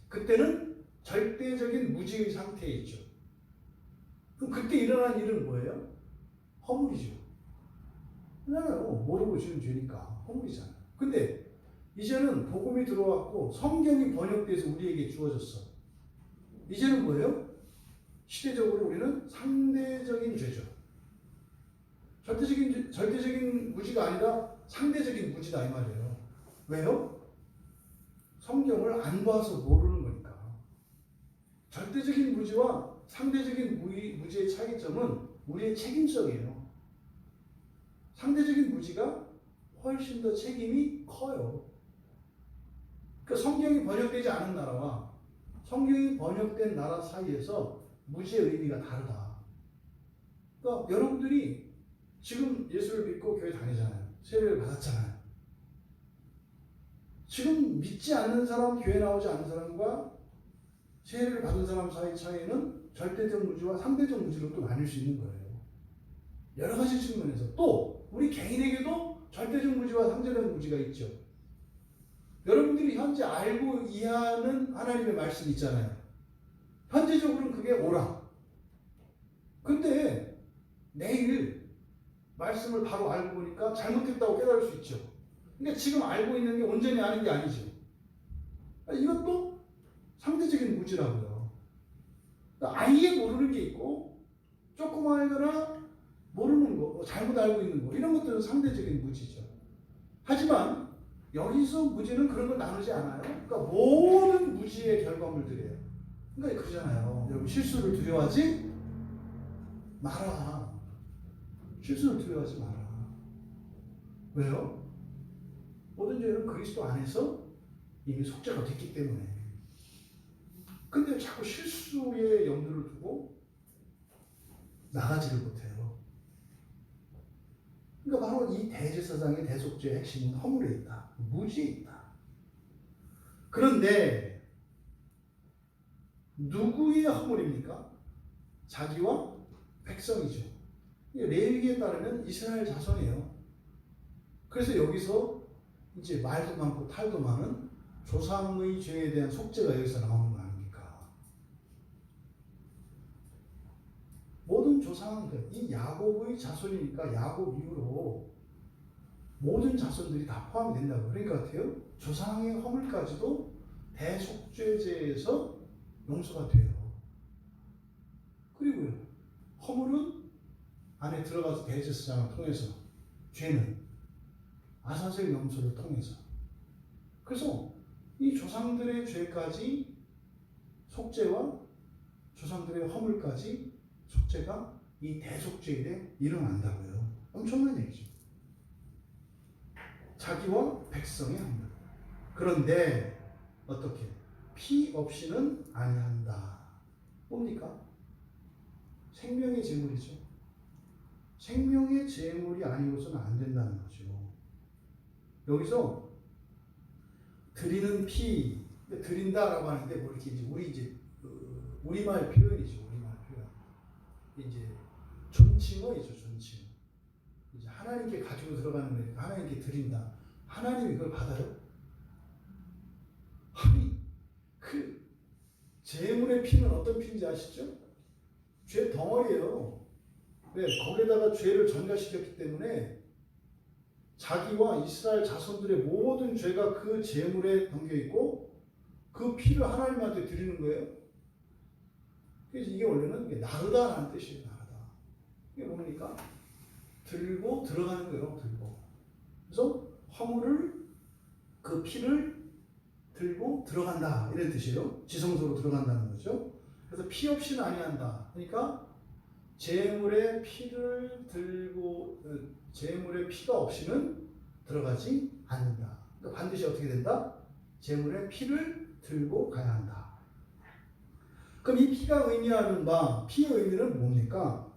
그때는 절대적인 무지의 상태에 있죠. 그럼 그때 일어난 일은 뭐예요? 허물이죠. 그잖아요. 모르고 지은 죄니까 허물이잖아요. 근데 이제는 복음이 들어왔고 성경이 번역돼서 우리에게 주어졌어. 이제는 뭐예요? 시대적으로 우리는 상대적인 죄죠. 절대적인 무지가 아니라 상대적인 무지다 이 말이에요. 왜요? 성경을 안 봐서 모르는 거니까. 절대적인 무지와 상대적인 무지의 차이점은 우리의 책임성이에요. 상대적인 무지가 훨씬 더 책임이 커요. 그러니까 성경이 번역되지 않은 나라와 성경이 번역된 나라 사이에서 무지의 의미가 다르다. 그러니까 여러분들이 지금 예수를 믿고 교회 다니잖아요. 세례를 받았잖아요. 지금 믿지 않는 사람, 교회 나오지 않는 사람과 세례를 받은 사람 사이 차이는 절대적 무지와 상대적 무지로 또 나뉠 수 있는 거예요. 여러 가지 측면에서. 또 우리 개인에게도 절대적 무지와 상대적 무지가 있죠. 여러분들이 현재 알고 이해하는 하나님의 말씀이 있잖아요. 현재적으로는 그게 옳아. 근데 내일 말씀을 바로 알고 보니까 잘못했다고 깨달을 수 있죠. 근데 지금 알고 있는 게 온전히 아는 게 아니죠. 이것도 상대적인 무지라고요. 그러니까 아예 모르는 게 있고 조금 알거나 모르는 거, 잘못 알고 있는 거, 이런 것들은 상대적인 무지죠. 하지만 여기서 무지는 그런 걸 나누지 않아요. 그러니까 모든 무지의 결과물들이에요. 그러니까 그러잖아요. 여러분 실수를 두려워하지 마라. 실수를 두려워하지 마라. 왜요? 모든 죄는 그리스도 안에서 이미 속죄가 됐기 때문에. 근데 자꾸 실수에 염두를 두고 나가지를 못해요. 그러니까 바로 이 대제사장의 대속죄의 핵심은 허물에 있다. 무지에 있다. 그런데 누구의 허물입니까? 자기와 백성이죠. 레위기에 따르면 이스라엘 자손이에요. 그래서 여기서 이제 말도 많고 탈도 많은 조상의 죄에 대한 속죄가 여기서 나오는 거 아닙니까? 모든 조상은 이 야곱의 자손이니까 야곱 이후로 모든 자손들이 다 포함이 된다고. 그러니까 같아요. 조상의 허물까지도 대속죄제에서 용서가 돼요. 그리고요. 허물은 안에 들어가서 대제사장을 통해서, 죄는 아사셀 염소를 통해서. 그래서 이 조상들의 죄까지 속죄와 조상들의 허물까지 속죄가 이 대속죄에 일어난다고요. 엄청난 얘기죠. 자기와 백성의 허물. 그런데 어떻게? 피 없이는 아니한다. 뭡니까? 생명의 제물이죠. 생명의 제물이 아니고서는 안 된다는 거죠. 여기서 드리는 피, 드린다라고 하는데 뭐 이렇게 이제 우리말 표현이죠. 우리말 표현. 이제 존칭어이죠. 존칭. 이제 하나님께 가지고 들어가는 거니까 하나님께 드린다. 하나님이 이걸 받아요? 아니, 그 제물의 피는 어떤 피인지 아시죠? 죄 덩어리예요. 왜? 거기에다가 죄를 전가시켰기 때문에 자기와 이스라엘 자손들의 모든 죄가 그 제물에 담겨 있고 그 피를 하나님한테 드리는 거예요. 그래서 이게 원래는 나르다라는 뜻이에요. 나르다. 이게 뭡니까? 들고 들어가는 거예요. 들고. 그래서 허물을, 그 피를 들고 들어간다 이런 뜻이에요. 지성소로 들어간다는 거죠. 그래서 피 없이는 아니한다. 그러니까 제물의 피를 들고, 제물의 피가 없이는 들어가지 않는다. 그러니까 반드시 어떻게 된다? 제물의 피를 들고 가야 한다. 그럼 이 피가 의미하는 바, 피의 의미는 뭡니까?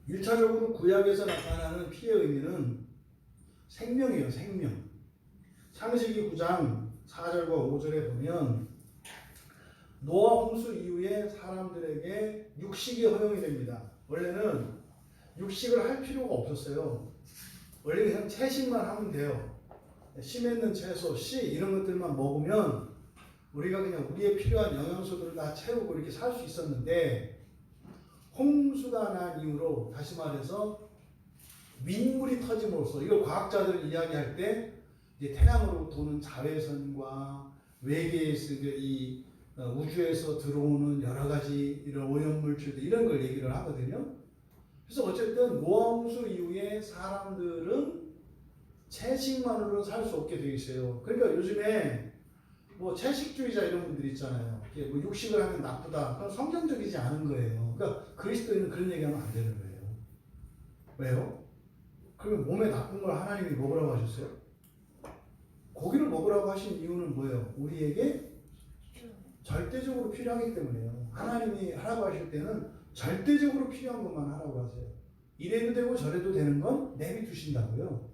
1차적으로 구약에서 나타나는 피의 의미는 생명이에요. 생명. 창세기 9장 4절과 5절에 보면 노아 홍수 이후에 사람들에게 육식이 허용이 됩니다. 원래는 육식을 할 필요가 없었어요. 원래 그냥 채식만 하면 돼요. 씨 맺는 채소, 씨 이런 것들만 먹으면 우리가 그냥 우리의 필요한 영양소들을 다 채우고 이렇게 살 수 있었는데, 홍수가 난 이후로, 다시 말해서 윗물이 터짐으로써, 이걸 과학자들이 이야기할 때 이제 태양으로 도는 자외선과 외계에서 이 우주에서 들어오는 여러 가지 이런 오염물질들 이런 걸 얘기를 하거든요. 그래서 어쨌든 모함수 이후에 사람들은 채식만으로 살 수 없게 되어 있어요. 그러니까 요즘에 뭐 채식주의자 이런 분들 있잖아요. 이게 뭐 육식을 하면 나쁘다. 그건 성경적이지 않은 거예요. 그러니까 그리스도인은 그런 얘기하면 안 되는 거예요. 왜요? 그러면 몸에 나쁜 걸 하나님이 먹으라고 하셨어요? 고기를 먹으라고 하신 이유는 뭐예요? 우리에게 절대적으로 필요하기 때문에요. 하나님이 하라고 하실 때는 절대적으로 필요한 것만 하라고 하세요. 이래도 되고 저래도 되는 건 내비두신다고요.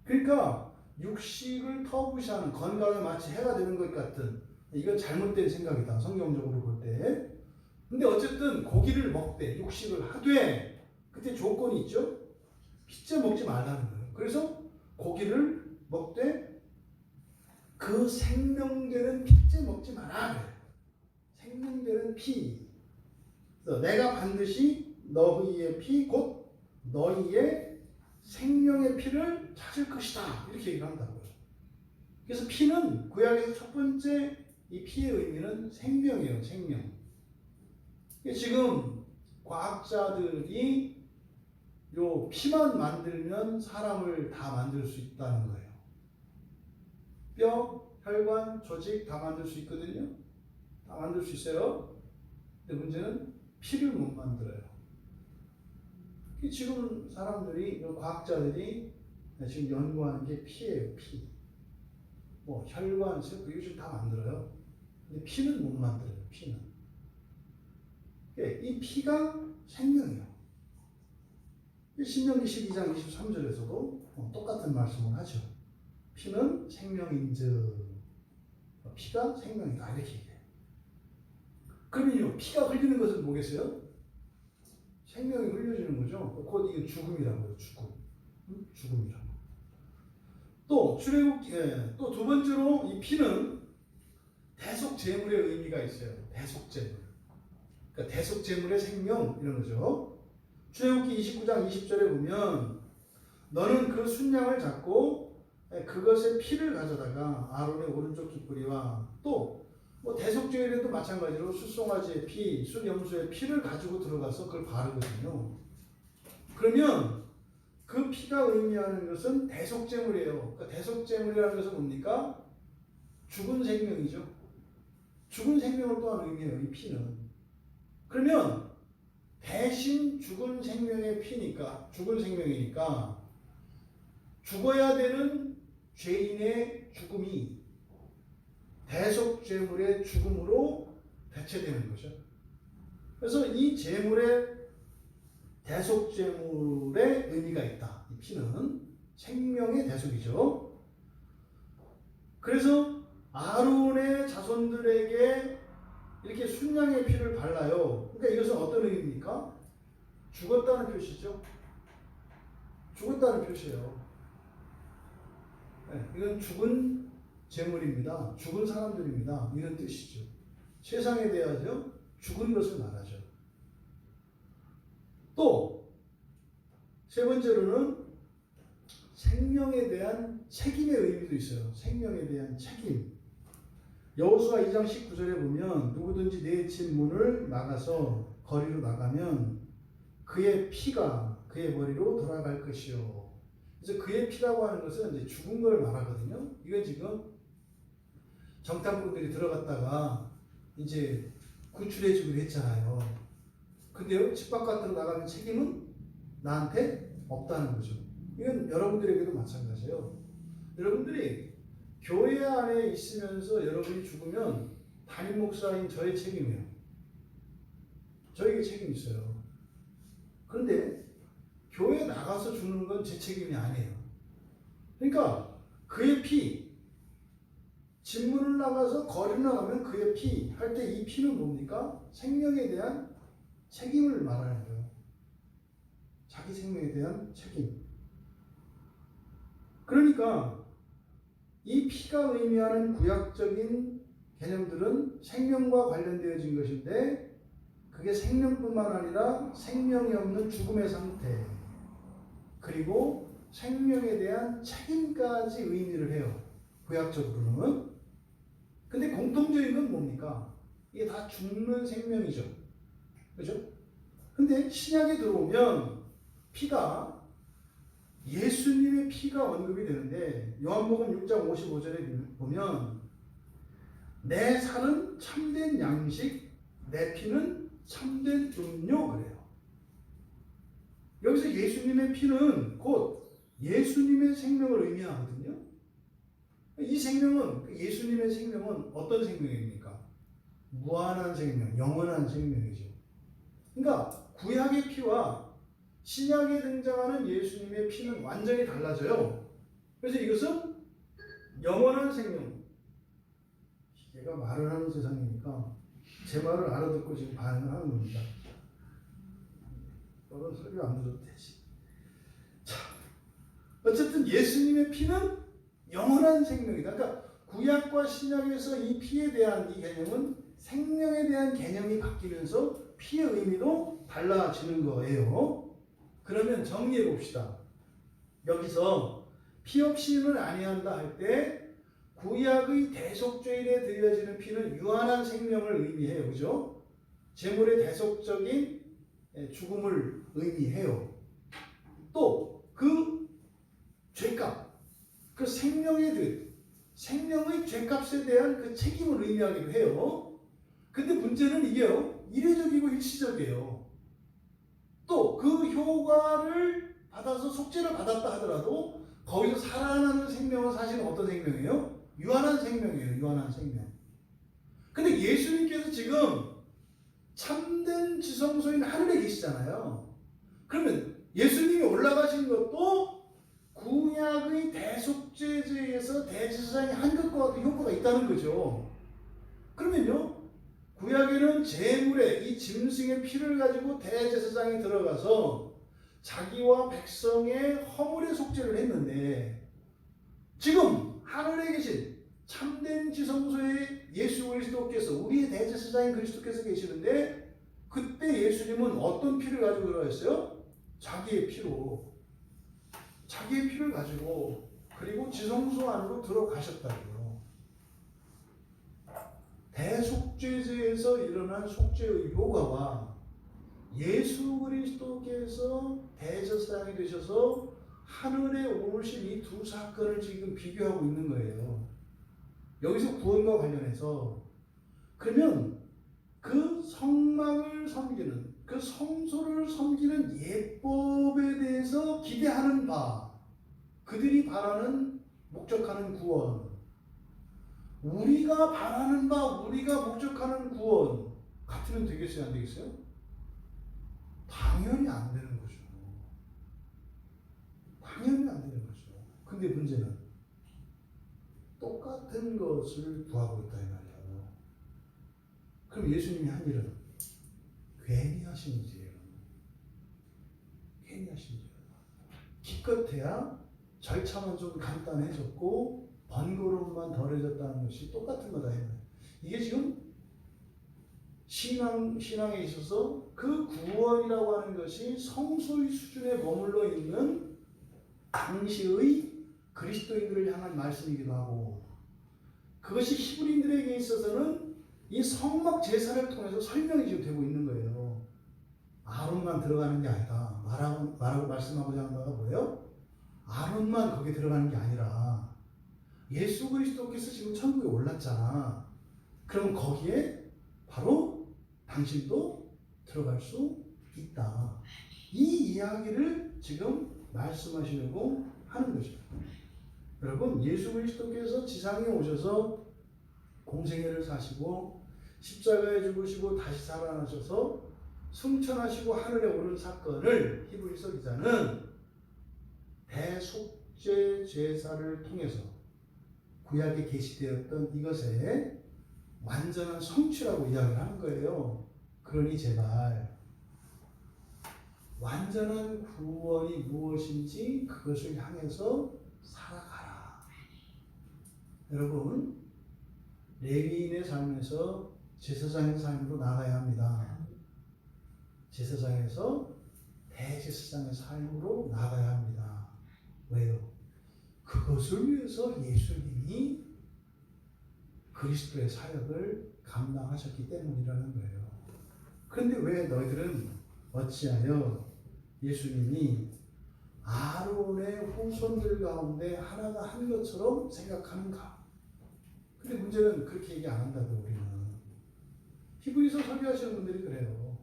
그러니까 육식을 터부시하는 건강에 마치 해가 되는 것 같은 이건 잘못된 생각이다. 성경적으로 볼 때. 근데 어쨌든 고기를 먹되 육식을 하되 그때 조건이 있죠. 피째 먹지 말라는 거예요. 그래서 고기를 먹되 그 생명되는 피째 먹지 마라. 생명되는 피. 그래서 내가 반드시 너희의 피 곧 너희의 생명의 피를 찾을 것이다. 이렇게 얘기를 한다고요. 그래서 피는 구약에서 첫 번째 이 피의 의미는 생명이에요. 생명. 지금 과학자들이 요 피만 만들면 사람을 다 만들 수 있다는 거예요. 뼈, 혈관, 조직 다 만들 수 있거든요. 다 만들 수 있어요. 근데 문제는 피를 못 만들어요. 지금 사람들이, 과학자들이 지금 연구하는 게 피예요, 피. 뭐, 혈관, 세포, 이거 지금 다 만들어요. 근데 피는 못 만들어요, 피는. 이 피가 생명이에요. 신명기 12장 23절에서도 똑같은 말씀을 하죠. 피는 생명인즉, 피가 생명이다. 이렇게 얘기해요. 그러면요, 피가 흘리는 것은 뭐겠어요? 생명이 흘려지는 거죠. 곧 이게 죽음이라고요. 죽음. 죽음이라고. 또 출애굽 또 두 번째로 이 피는 대속 제물의 의미가 있어요. 대속 제물. 그러니까 대속 제물의 생명 이런 거죠. 출애굽기 29장 20절에 보면 너는 그 순양을 잡고 그것의 피를 가져다가 아론의 오른쪽 깃뿌리와 또 뭐 대속제일에도 마찬가지로 숫송아지의 피, 숫염소의 피를 가지고 들어가서 그걸 바르거든요. 그러면 그 피가 의미하는 것은 대속제물이에요. 그러니까 대속제물이라는 것은 뭡니까? 죽은 생명이죠. 죽은 생명을 또한 의미해요. 이 피는. 그러면 대신 죽은 생명의 피니까, 죽은 생명이니까 죽어야 되는 죄인의 죽음이 대속제물의 죽음으로 대체되는 거죠. 그래서 이 제물의 대속제물의 의미가 있다. 이 피는 생명의 대속이죠. 그래서 아론의 자손들에게 이렇게 순양의 피를 발라요. 그러니까 이것은 어떤 의미입니까? 죽었다는 표시죠. 죽었다는 표시예요. 네, 이건 죽은 제물입니다. 죽은 사람들입니다. 이런 뜻이죠. 세상에 대하여 죽은 것을 말하죠. 또 세 번째로는 생명에 대한 책임의 의미도 있어요. 생명에 대한 책임. 여호수아 2장 19절에 보면 누구든지 내 집 문을 나가서 거리로 나가면 그의 피가 그의 머리로 돌아갈 것이요. 그래서 그의 피라고 하는 것은 이제 죽은 걸 말하거든요. 이건 지금 정탐꾼들이 들어갔다가 이제 구출해 주기로 했잖아요. 근데요, 집 바깥으로 나가는 책임은 나한테 없다는 거죠. 이건 여러분들에게도 마찬가지예요. 여러분들이 교회 안에 있으면서 여러분이 죽으면 담임 목사인 저의 책임이에요. 저에게 책임이 있어요. 그런데 교회 나가서 죽는 건 제 책임이 아니에요. 그러니까 그의 피, 집문을 나가서 거리를 나가면 그의 피 할 때 이 피는 뭡니까? 생명에 대한 책임을 말하는 거예요. 자기 생명에 대한 책임. 그러니까 이 피가 의미하는 구약적인 개념들은 생명과 관련되어진 것인데 그게 생명뿐만 아니라 생명이 없는 죽음의 상태 그리고 생명에 대한 책임까지 의미를 해요. 구약적으로는. 근데 공통적인 건 뭡니까? 이게 다 죽는 생명이죠. 그죠? 근데 신약에 들어오면 피가 예수님의 피가 언급이 되는데 요한복음 6장 55절에 보면 내 살은 참된 양식, 내 피는 참된 음료 그래요. 여기서 예수님의 피는 곧 예수님의 생명을 의미하거든요. 이 생명은 예수님의 생명은 어떤 생명입니까? 무한한 생명, 영원한 생명이죠. 그러니까 구약의 피와 신약에 등장하는 예수님의 피는 완전히 달라져요. 그래서 이것은 영원한 생명. 얘가 말을 하는 세상이니까 제 말을 알아듣고 지금 반응을 하는 겁니다. 너는 설교 안 들어도 되지. 자, 어쨌든 예수님의 피는 영원한 생명이다. 그러니까 구약과 신약에서 이 피에 대한 이 개념은 생명에 대한 개념이 바뀌면서 피의 의미도 달라지는 거예요. 그러면 정리해 봅시다. 여기서 피 없이는 아니한다 할 때 구약의 대속죄일에 드려지는 피는 유한한 생명을 의미해요. 그죠? 제물의 대속적인 죽음을 의미해요. 또 그 죄값, 그 생명의 죄값에 대한 그 책임을 의미하기도 해요. 근데 문제는 이게요, 이례적이고 일시적이에요. 또 그 효과를 받아서 속죄를 받았다 하더라도 거기서 살아나는 생명은 사실은 어떤 생명이에요? 유한한 생명이에요. 유한한 생명. 근데 예수님께서 지금 참된 지성소인 하늘에 계시잖아요. 그러면 예수님이 올라가신 것도 구약의 대속죄제에서 대제사장이 한 것과 같은 효과가 있다는 거죠. 그러면요, 구약에는 제물의 이 짐승의 피를 가지고 대제사장이 들어가서 자기와 백성의 허물의 속죄를 했는데, 지금 하늘에 계신 참된 지성소에 예수 그리스도께서, 우리의 대제사장인 그리스도께서 계시는데, 그때 예수님은 어떤 피를 가지고 들어갔어요? 자기의 피로, 자기의 피를 가지고, 그리고 지성소 안으로 들어가셨다고요. 대속죄제에서 일어난 속죄의 효과와 예수 그리스도께서 대제사장이 되셔서 하늘에 오르신 이 두 사건을 지금 비교하고 있는 거예요. 여기서 구원과 관련해서, 그러면 그 성막을 섬기는, 그 성소를 섬기는 예법에 대해서 기대하는 바, 그들이 바라는, 목적하는 구원, 우리가 바라는 바, 우리가 목적하는 구원 같으면 되겠어요? 안 되겠어요? 당연히 안 되는 거죠. 당연히 안 되는 거죠. 근데 문제는 똑같은 것을 구하고 있다 이 말이에요. 그럼 예수님이 한 일은 괜히 하신 일이에요. 괜히 하신 일이에요. 기껏해야 절차만 좀 간단해졌고 번거로움만 덜해졌다는 것이 똑같은 거다. 이게 지금 신앙에 있어서 그 구원이라고 하는 것이 성소의 수준에 머물러 있는 당시의 그리스도인들을 향한 말씀이기도 하고, 그것이 히브리인들에게 있어서는 이 성막 제사를 통해서 설명이 지금 되고 있는 거예요. 아론만 들어가는 게 아니다. 말하고 말씀하고자 하는 바가 뭐예요? 아론만 거기에 들어가는 게 아니라 예수 그리스도께서 지금 천국에 올랐잖아. 그럼 거기에 바로 당신도 들어갈 수 있다. 이 이야기를 지금 말씀하시려고 하는 거죠. 여러분, 예수 그리스도께서 지상에 오셔서 공생애를 사시고 십자가에 죽으시고 다시 살아나셔서 승천하시고 하늘에 오른 사건을 히브리서 기자는 대속죄 제사를 통해서 구약에 계시되었던 이것의 완전한 성취라고 이야기를 하는 거예요. 그러니 제발 완전한 구원이 무엇인지 그것을 향해서 살아가라. 여러분, 레위인의 삶에서 제사장의 삶으로 나가야 합니다. 제사장에서 대제사장의 삶으로 나가야 합니다. 왜요? 그것을 위해서 예수님이 그리스도의 사역을 감당하셨기 때문이라는 거예요. 그런데 왜 너희들은 어찌하여 예수님이 아론의 후손들 가운데 하나가 한 것처럼 생각하는가? 근데 문제는 그렇게 얘기 안 한다고 우리는. 히브리서 설교하시는 분들이 그래요.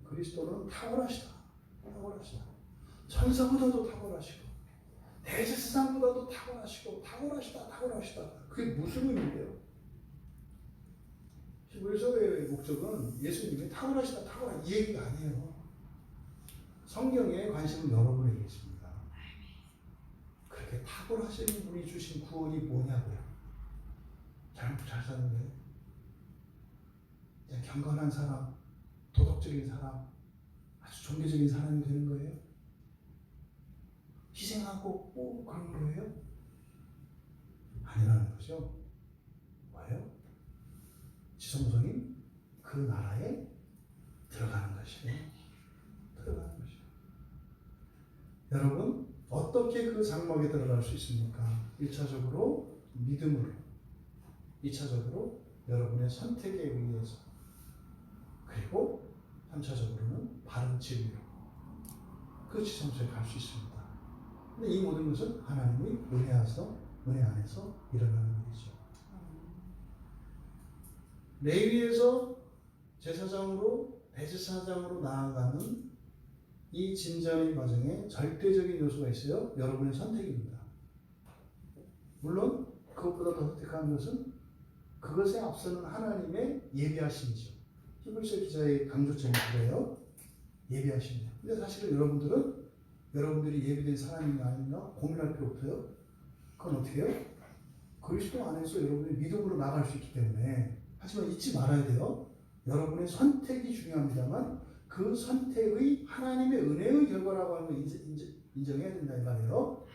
그리스도는 탁월하시다. 탁월하시다. 천사보다도 탁월하시고 대제사장보다도 탁월하시고 탁월하시다. 그게 무슨 의미예요? 히브리서의 목적은 예수님이 탁월하시다 이 얘기가 아니에요. 성경에 관심은 여러분에게 있습니다. 그렇게 탁월하신 분이 주신 구원이 뭐냐고요? 잘 사는 거예요? 그냥 경건한 사람, 도덕적인 사람, 아주 종교적인 사람이 되는 거예요? 희생하고 그런 거예요? 아니라는 거죠. 뭐예요? 지성소인 그 나라에 들어가는 것이에요. 들어가는 것이에요. 여러분 어떻게 그 장막에 들어갈 수 있습니까? 1차적으로 믿음으로, 2차적으로 여러분의 선택에 의해서, 그리고 3차적으로는 바른 진리로 그 지성소에 갈 수 있습니다. 근데 이 모든 것은 하나님의 은혜 안에서 일어나는 일이죠. 레위에서 제사장으로 대제사장으로 나아가는 이 진전의 과정에 절대적인 요소가 있어요. 여러분의 선택입니다. 물론 그것보다 더 선택한 것은 그것에 앞서는 하나님의 예비하심이죠. 히브리서 기자의 강조점이 그래요. 예비하심이에요. 근데 사실은 여러분들이 예비된 사람인가 아닌가 고민할 필요 없어요. 그건 어떻게 해요? 그리스도 안에서 여러분이 믿음으로 나갈 수 있기 때문에. 하지만 잊지 말아야 돼요. 여러분의 선택이 중요합니다만 그 선택의 하나님의 은혜의 결과라고 하는 걸 인정해야 된다 이 말이에요.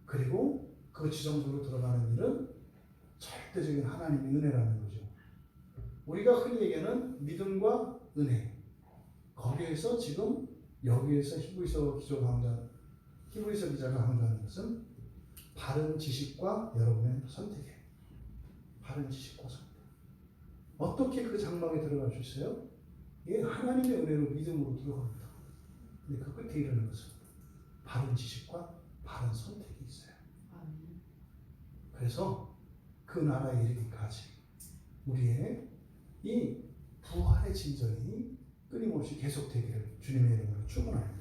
그리고 그 지성소로 들어가는 일은 절대적인 하나님의 은혜라는 거죠. 우리가 흔히 얘기하는 믿음과 은혜, 거기에서 지금 여기에서 히브리서 기자가 강조하는 것은 바른 지식과 여러분의 선택이에요. 바른 지식과 선택. 어떻게 그 장막에 들어갈 수 있어요? 이게 하나님의 은혜로 믿음으로 들어갑니다. 근데 그 끝에 이르는 것은 바른 지식과 바른 선택이 있어요. 그래서 그 나라에 이르기까지 우리의 이 부활의 진전이 끊임없이 계속되기를 주님의 이름으로 축원합니다.